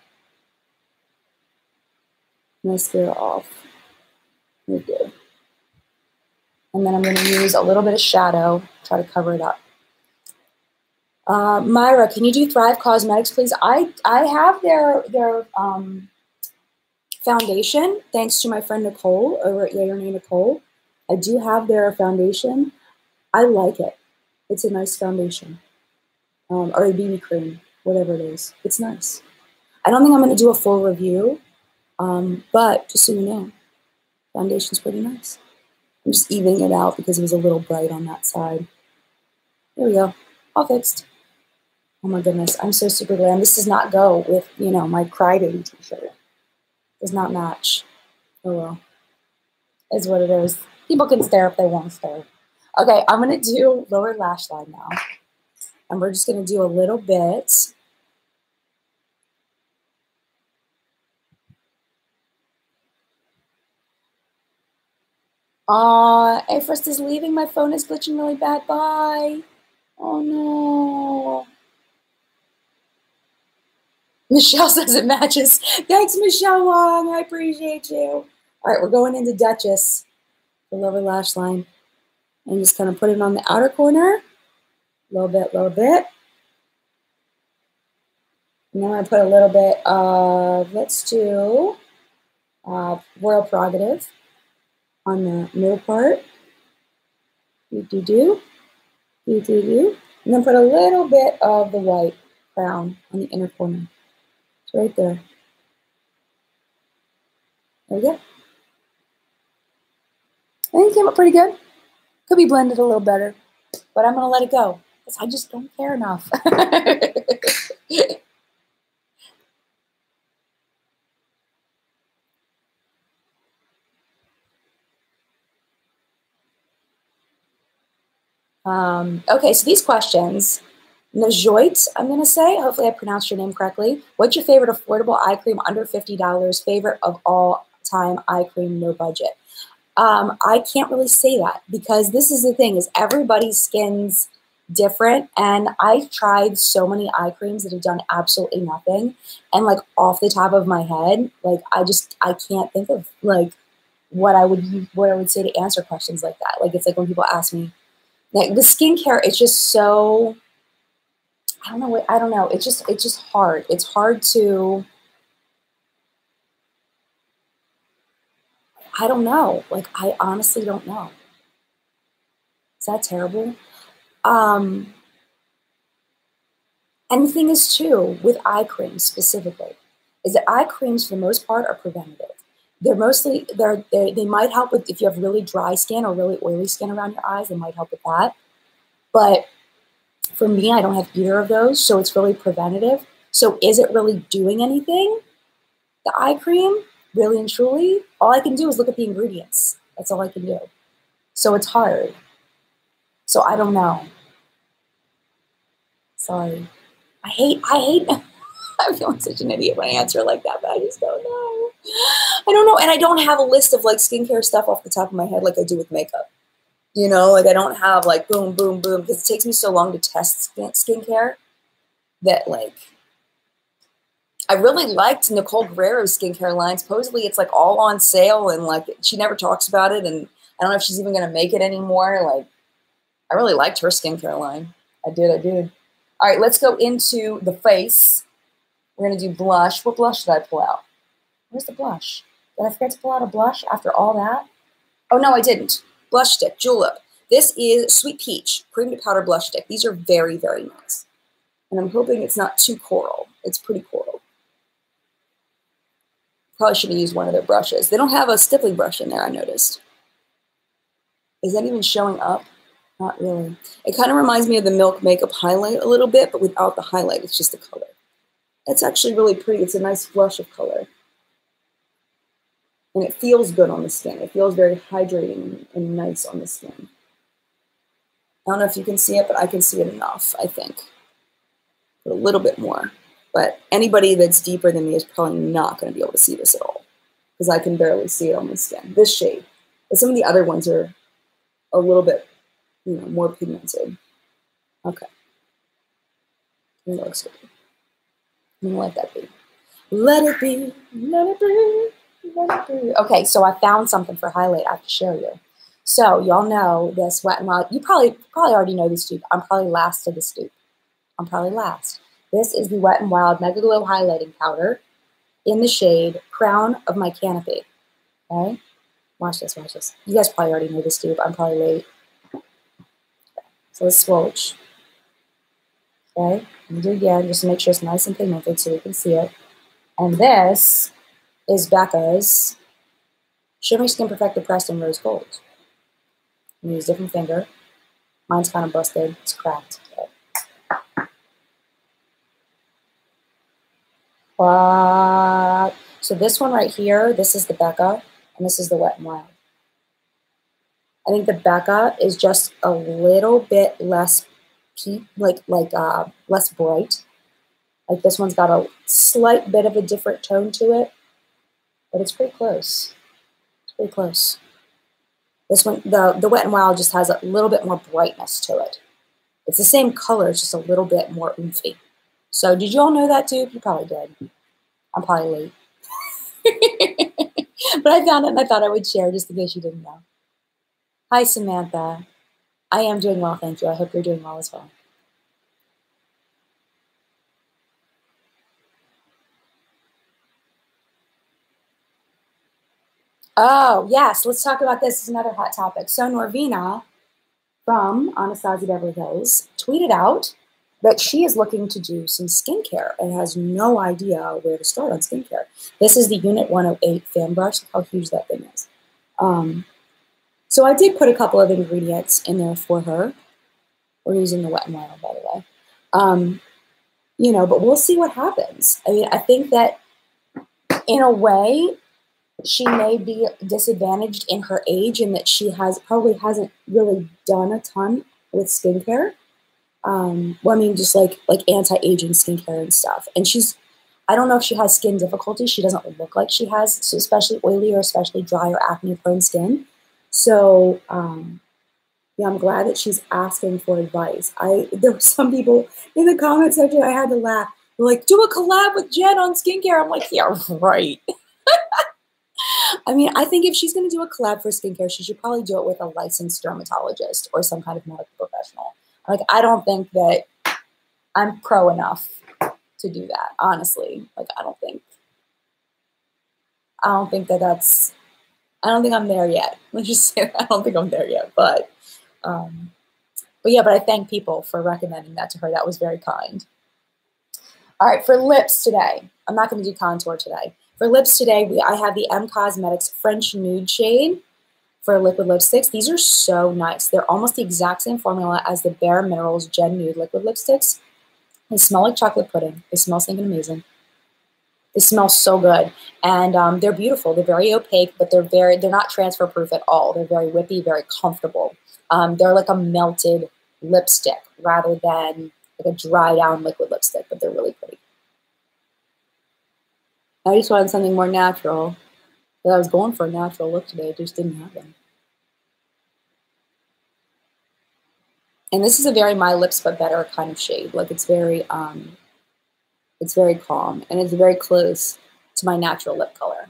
mascara off. We're good. And then I'm going to use a little bit of shadow, try to cover it up. Myra, can you do Thrive Cosmetics, please? I have their foundation, thanks to my friend Nicole over at Yay or Nay Nicole. I do have their foundation. I like it. It's a nice foundation. Or a BB cream, whatever it is. It's nice. I don't think I'm going to do a full review, but just so you know, foundation's pretty nice. I'm just evening it out because it was a little bright on that side. There we go. All fixed. Oh my goodness, I'm so super glam. This does not go with, you know, my Crybaby t-shirt. Does not match. Oh well. Is what it is. People can stare if they want to stare. Okay, I'm going to do lower lash line now. And we're just going to do a little bit. Afrest is leaving. My phone is glitching really bad. Bye. Oh no. Michelle says it matches. Thanks, Michelle Wong. I appreciate you. All right, we're going into Duchess, the lower lash line. And just kind of put it on the outer corner. A little bit, little bit. And then I'm going to put a little bit of, let's do Royal Prerogative on the middle part. Do. And then put a little bit of the white crown on the inner corner. It's right there. There we go. I think it came up pretty good. Could be blended a little better, but I'm going to let it go because I just don't care enough. Okay, so these questions. Najoit, I'm going to say. Hopefully I pronounced your name correctly. What's your favorite affordable eye cream under $50? Favorite of all time eye cream, no budget? I can't really say that because this is the thing is everybody's skin's different. And I've tried so many eye creams that have done absolutely nothing. And like off the top of my head, like I can't think of like what I would say to answer questions like that. Like it's like when people ask me, like the skincare, it's just so, I don't know. It's just hard. It's hard to, I don't know. Like, I honestly don't know. Is that terrible? And the thing is too, with eye creams specifically, is that eye creams for the most part are preventative. They're mostly, they might help with, if you have really dry skin or really oily skin around your eyes, they might help with that. But for me, I don't have either of those, so it's really preventative. So is it really doing anything? The eye cream, really and truly, all I can do is look at the ingredients. That's all I can do. So it's hard. So I don't know. Sorry. I hate, I'm feeling such an idiot when I answer like that, but I just don't know. I don't know. And I don't have a list of like skincare stuff off the top of my head like I do with makeup. You know, like I don't have like boom, boom, boom, because it takes me so long to test skincare that like, I really liked Nicole Guerrero's skincare line. Supposedly it's like all on sale and like she never talks about it. And I don't know if she's even going to make it anymore. Like I really liked her skincare line. I did. All right, let's go into the face. We're going to do blush. What blush did I pull out? Where's the blush? Did I forget to pull out a blush after all that? Oh, no, I didn't. Blush stick, Julep. This is Sweet Peach, cream to powder blush stick. These are very, very nice. And I'm hoping it's not too coral. It's pretty coral. Probably should have used one of their brushes. They don't have a stippling brush in there, I noticed. Is that even showing up? Not really. It kind of reminds me of the Milk Makeup highlight a little bit, but without the highlight. It's just the color. It's actually really pretty. It's a nice flush of color. And it feels good on the skin. It feels very hydrating and nice on the skin. I don't know if you can see it, but I can see it enough, I think. A little bit more. But anybody that's deeper than me is probably not going to be able to see this at all because I can barely see it on my skin. This shade. But some of the other ones are a little bit, you know, more pigmented. Okay. It looks good. I'm going to let that be. Let it be. Let it be. Let it be. Okay, so I found something for highlight I have to show you. So y'all know this Wet n Wild. You probably already know this dupe. I'm probably last to this dupe. I'm probably last. This is the Wet n Wild Mega Glow Highlighting Powder in the shade Crown of My Canopy. Okay? Watch this, watch this. You guys probably already know this dupe. I'm probably late. Okay. So let's swatch. Okay? And do it again just to make sure it's nice and pigmented so you can see it. And this is Becca's Shimmery Skin Perfected Pressed in Rose Gold. I'm going to use a different finger. Mine's kind of busted. It's cracked. Okay. So this one right here, this is the Becca, and this is the Wet n Wild. I think the Becca is just a little bit less less bright. Like this one's got a slight bit of a different tone to it, but it's pretty close. It's pretty close. This one, the Wet n Wild just has a little bit more brightness to it. It's the same color, it's just a little bit more oomphy. So did you all know that too? You probably did. I'm probably late. But I found it and I thought I would share just in case you didn't know. Hi, Samantha. I am doing well, thank you. I hope you're doing well as well. Oh, yes. Let's talk about this. This is another hot topic. So Norvina from Anastasia Beverly Hills tweeted out that she is looking to do some skincare and has no idea where to start on skincare. This is the Unit 108 fan brush. Look how huge that thing is. So I did put a couple of ingredients in there for her. We're using the Wet n Wild, by the way. You know, but we'll see what happens. I mean, I think that in a way, she may be disadvantaged in her age in that she probably hasn't really done a ton with skincare. Well, I mean, just like anti-aging skincare and stuff. And I don't know if she has skin difficulties. She doesn't look like she has, so especially oily or especially dry or acne-prone skin. So, yeah, I'm glad that she's asking for advice. There were some people in the comment section, I had to laugh. They're like, do a collab with Jen on skincare. I'm like, yeah, right. I mean, I think if she's going to do a collab for skincare, she should probably do it with a licensed dermatologist or some kind of medical professional. Like, I don't think that I'm pro enough to do that, honestly. Like, I don't think I'm there yet. Let's just say that. I don't think I'm there yet, but I thank people for recommending that to her. That was very kind. All right, for lips today, I'm not going to do contour today. For lips today, I have the M Cosmetics French Nude shade for liquid lipsticks. These are so nice. They're almost the exact same formula as the Bare Minerals Gen Nude liquid lipsticks. They smell like chocolate pudding. They smell stinking amazing. They smell so good, and they're beautiful. They're very opaque, but they're not transfer proof at all. They're very whippy, very comfortable. They're like a melted lipstick rather than like a dry down liquid lipstick, but they're really pretty. I just wanted something more natural. But I was going for a natural look today. It just didn't happen. And this is a very My Lips But Better kind of shade. Like it's very calm, and it's very close to my natural lip color.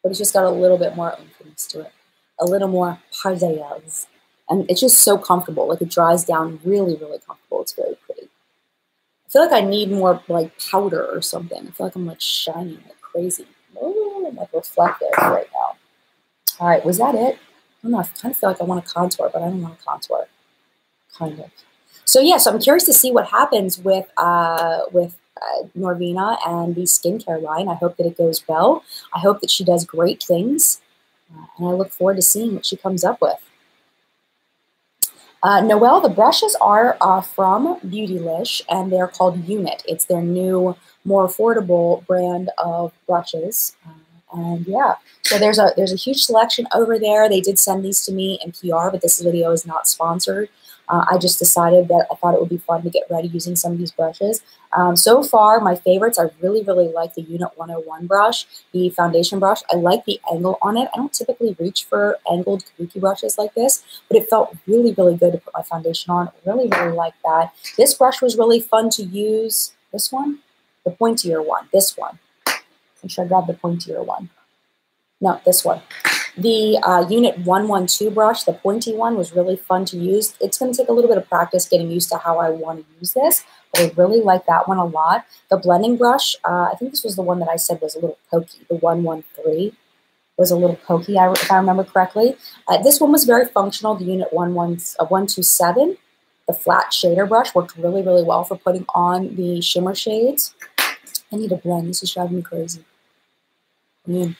But it's just got a little bit more oomphiness to it. A little more pizzazz. And it's just so comfortable. Like it dries down really, really comfortable. It's very pretty. I feel like I need more like powder or something. I feel like I'm like shining like crazy. Oh, I'm like reflective right now. All right, was that it? I don't know. I kind of feel like I want to contour, but I don't want to contour. Kind of. So yeah, so I'm curious to see what happens with Norvina and the skincare line. I hope that it goes well. I hope that she does great things, and I look forward to seeing what she comes up with. Noelle, the brushes are from Beautylish, and they're called Unit. It's their new, more affordable brand of brushes. And yeah, so there's a huge selection over there. They did send these to me in PR, but this video is not sponsored. I just decided that I thought it would be fun to get ready using some of these brushes. So far, my favorites, I really, really like the Unit 101 brush, the foundation brush. I like the angle on it. I don't typically reach for angled kabuki brushes like this, but it felt really, really good to put my foundation on. Really, really like that. This brush was really fun to use. This one? The pointier one. This one. Make sure I grab the pointier one. No, this one. The Unit 112 brush, the pointy one, was really fun to use. It's going to take a little bit of practice getting used to how I want to use this, but I really like that one a lot. The blending brush, I think this was the one that I said was a little pokey. The 113 was a little pokey, if I remember correctly. This one was very functional. The Unit 127, the flat shader brush, worked really, really well for putting on the shimmer shades. I need a blend. This is driving me crazy. Blend.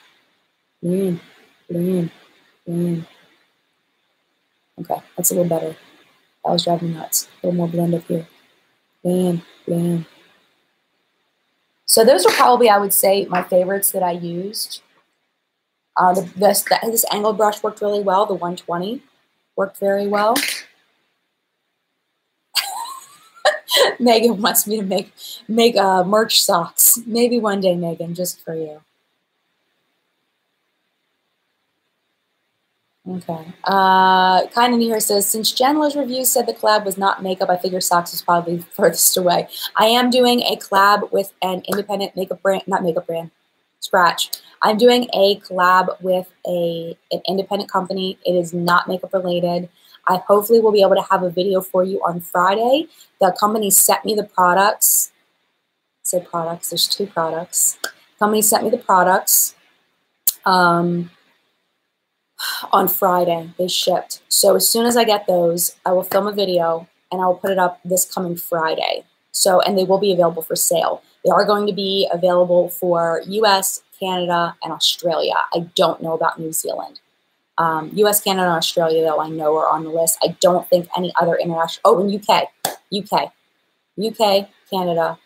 Okay, that's a little better. That was driving me nuts. A little more blend up here. Blend. So those are probably, I would say, my favorites that I used. This angled brush worked really well. The 120 worked very well. Megan wants me to make merch socks. Maybe one day, Megan, just for you. Okay. Kind of here says, since Jenluvsreviews review said the collab was not makeup, I figure socks was probably furthest away. I am doing a collab with an independent makeup brand, not makeup brand, Scratch. I'm doing a collab with an independent company. It is not makeup related. I hopefully will be able to have a video for you on Friday. The company sent me the products. I say products, there's two products. The company sent me the products. On Friday, they shipped. So as soon as I get those, I will film a video and I will put it up this coming Friday. So, and they will be available for sale. They are going to be available for US, Canada, and Australia. I don't know about New Zealand. US, Canada, and Australia, though, I know are on the list. I don't think any other international, oh, and UK, Canada,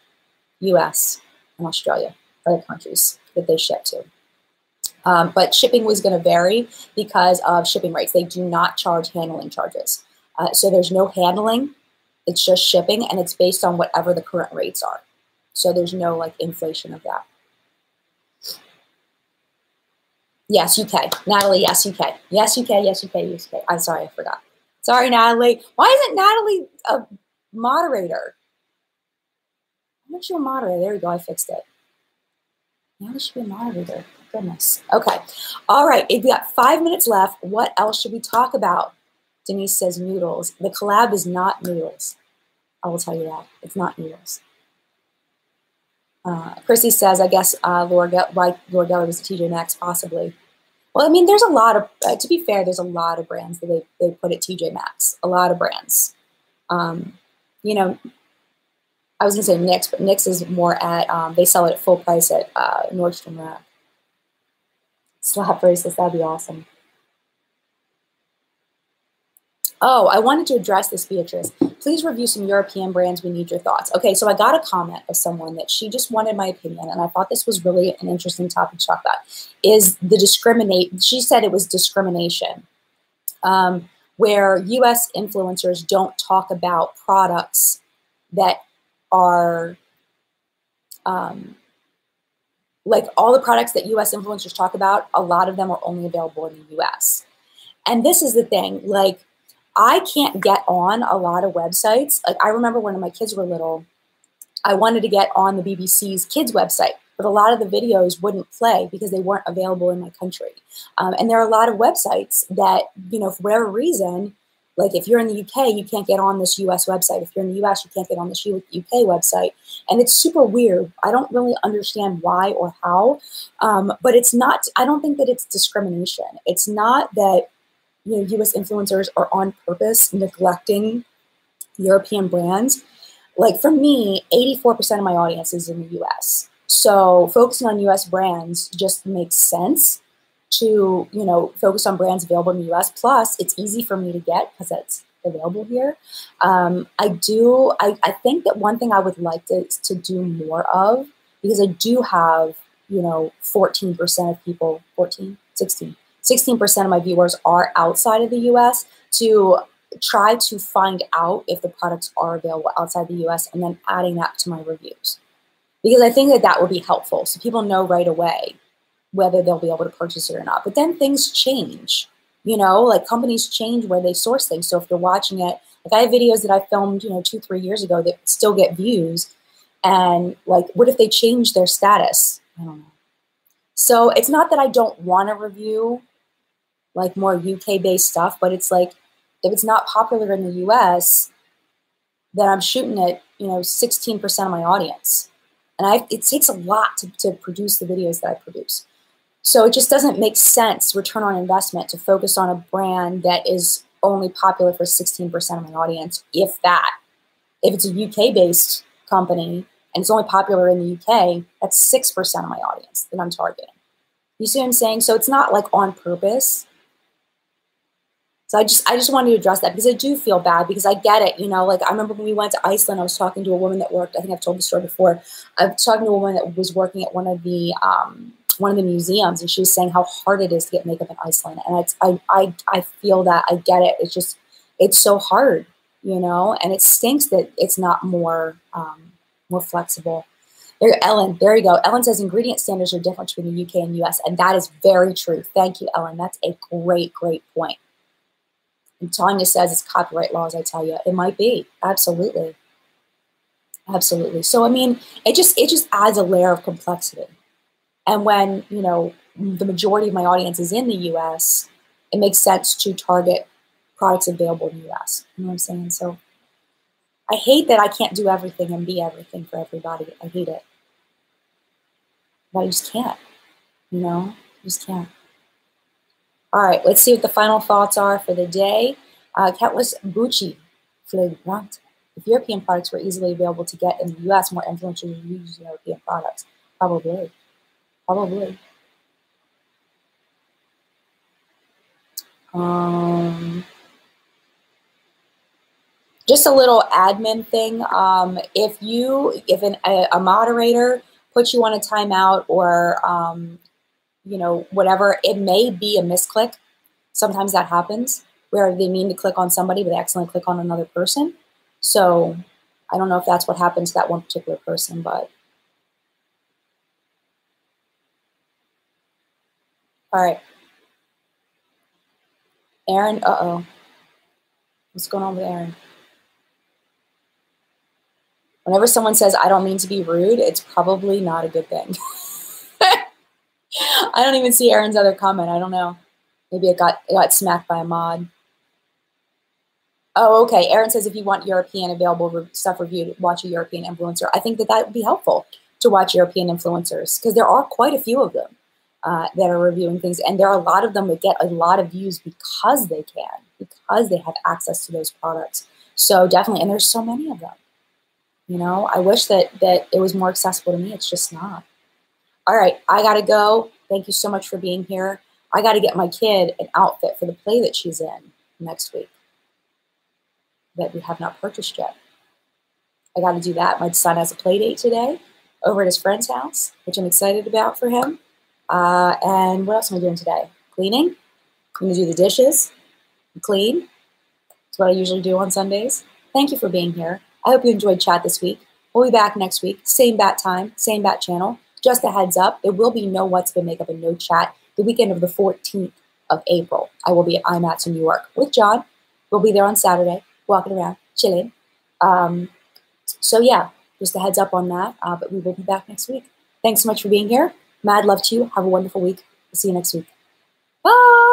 US, and Australia are the countries that they ship to. But shipping was going to vary because of shipping rates. They do not charge handling charges. So there's no handling. It's just shipping, and it's based on whatever the current rates are. So there's no like inflation of that. Yes, UK. Natalie, yes, UK. Yes, UK, yes, UK, yes, UK. I'm sorry, I forgot. Sorry, Natalie. Why isn't Natalie a moderator? I'm not sure a moderator. There we go. I fixed it. Natalie should be a moderator. Goodness. Okay. All right. We've got 5 minutes left. What else should we talk about? Denise says noodles. The collab is not noodles. I will tell you that. It's not noodles. Chrissy says, I guess Laura Geller was a TJ Maxx, possibly. Well, I mean, there's a lot of, to be fair, there's a lot of brands that they put at TJ Maxx. A lot of brands. You know, I was going to say NYX, but NYX is more at, they sell it at full price at Nordstrom Rack. Slap bracelets, that'd be awesome. Oh, I wanted to address this, Beatrice. Please review some European brands. We need your thoughts. Okay, so I got a comment of someone that she just wanted my opinion, and I thought this was really an interesting topic to talk about. She said it was discrimination, where U.S. influencers don't talk about products that are, like all the products that U.S. influencers talk about, a lot of them are only available in the U.S. And this is the thing, like, I can't get on a lot of websites. Like, I remember when my kids were little, I wanted to get on the BBC's kids website, but a lot of the videos wouldn't play because they weren't available in my country. And there are a lot of websites that, you know, for whatever reason, like if you're in the UK, you can't get on this US website. If you're in the US, you can't get on this UK website. And it's super weird. I don't really understand why or how, but it's not, I don't think that it's discrimination. It's not that, you know, U.S. influencers are on purpose neglecting European brands. Like for me, 84% of my audience is in the U.S. So focusing on U.S. brands just makes sense to, you know, focus on brands available in the U.S. Plus, it's easy for me to get because it's available here. I think that one thing I would like to do more of, because I do have, you know, 14% of people, 16% of my viewers are outside of the US, to try to find out if the products are available outside the US and then adding that to my reviews. Because I think that that would be helpful so people know right away whether they'll be able to purchase it or not. But then things change, you know, like companies change where they source things. So if you're watching it, like I have videos that I filmed, you know, 2-3 years ago that still get views. And like, what if they change their status? I don't know. So it's not that I don't want to review like more UK based stuff, but it's like, if it's not popular in the US, then I'm shooting at, you know, 16% of my audience. And it takes a lot to produce the videos that I produce. So it just doesn't make sense, return on investment, to focus on a brand that is only popular for 16% of my audience, if that. If it's a UK based company and it's only popular in the UK, that's 6% of my audience that I'm targeting. You see what I'm saying? So it's not like on purpose. So I just wanted to address that because I do feel bad, because I get it, you know, like I remember when we went to Iceland, I was talking to a woman that worked, I think I've told the story before. I was talking to a woman that was working at one of the museums, and she was saying how hard it is to get makeup in Iceland. And I feel that, I get it. It's just, it's so hard, you know, and it stinks that it's not more flexible. There, Ellen, there you go. Ellen says ingredient standards are different between the UK and US, and that is very true. Thank you, Ellen. That's a great, great point. And Tanya says it's copyright laws, I tell you. It might be. Absolutely. Absolutely. So, I mean, it just adds a layer of complexity. And when, you know, the majority of my audience is in the US, it makes sense to target products available in the US. You know what I'm saying? So I hate that I can't do everything and be everything for everybody. I hate it. But I just can't. You know? I just can't. All right, let's see what the final thoughts are for the day. Countless Gucci flagrant. If European products were easily available to get in the US, more influential would use European products. Probably. Probably. Just a little admin thing. If a moderator puts you on a timeout or whatever, it may be a misclick. Sometimes that happens where they mean to click on somebody, but they accidentally click on another person. So I don't know if that's what happened to that one particular person, but all right. Aaron, uh-oh. What's going on with Aaron? Whenever someone says, I don't mean to be rude, it's probably not a good thing. I don't even see Aaron's other comment. I don't know. Maybe it got smacked by a mod. Oh, okay. Aaron says if you want European available stuff reviewed, watch a European influencer. I think that would be helpful to watch European influencers because there are quite a few of them that are reviewing things. And there are a lot of them that get a lot of views because they can, because they have access to those products. So definitely, and there's so many of them. You know, I wish that it was more accessible to me. It's just not. All right, I got to go. Thank you so much for being here. I got to get my kid an outfit for the play that she's in next week that we have not purchased yet. I got to do that. My son has a play date today over at his friend's house, which I'm excited about for him. And what else am I doing today? Cleaning. I'm going to do the dishes, clean. That's what I usually do on Sundays. Thank you for being here. I hope you enjoyed chat this week. We'll be back next week. Same bat time, same bat channel. Just a heads up, there will be no What's Been Makeup and no chat the weekend of the 14th of April. I will be at IMATS in New York with John. We'll be there on Saturday, walking around, chilling. So yeah, just a heads up on that. But we will be back next week. Thanks so much for being here. Mad love to you. Have a wonderful week. We'll see you next week. Bye.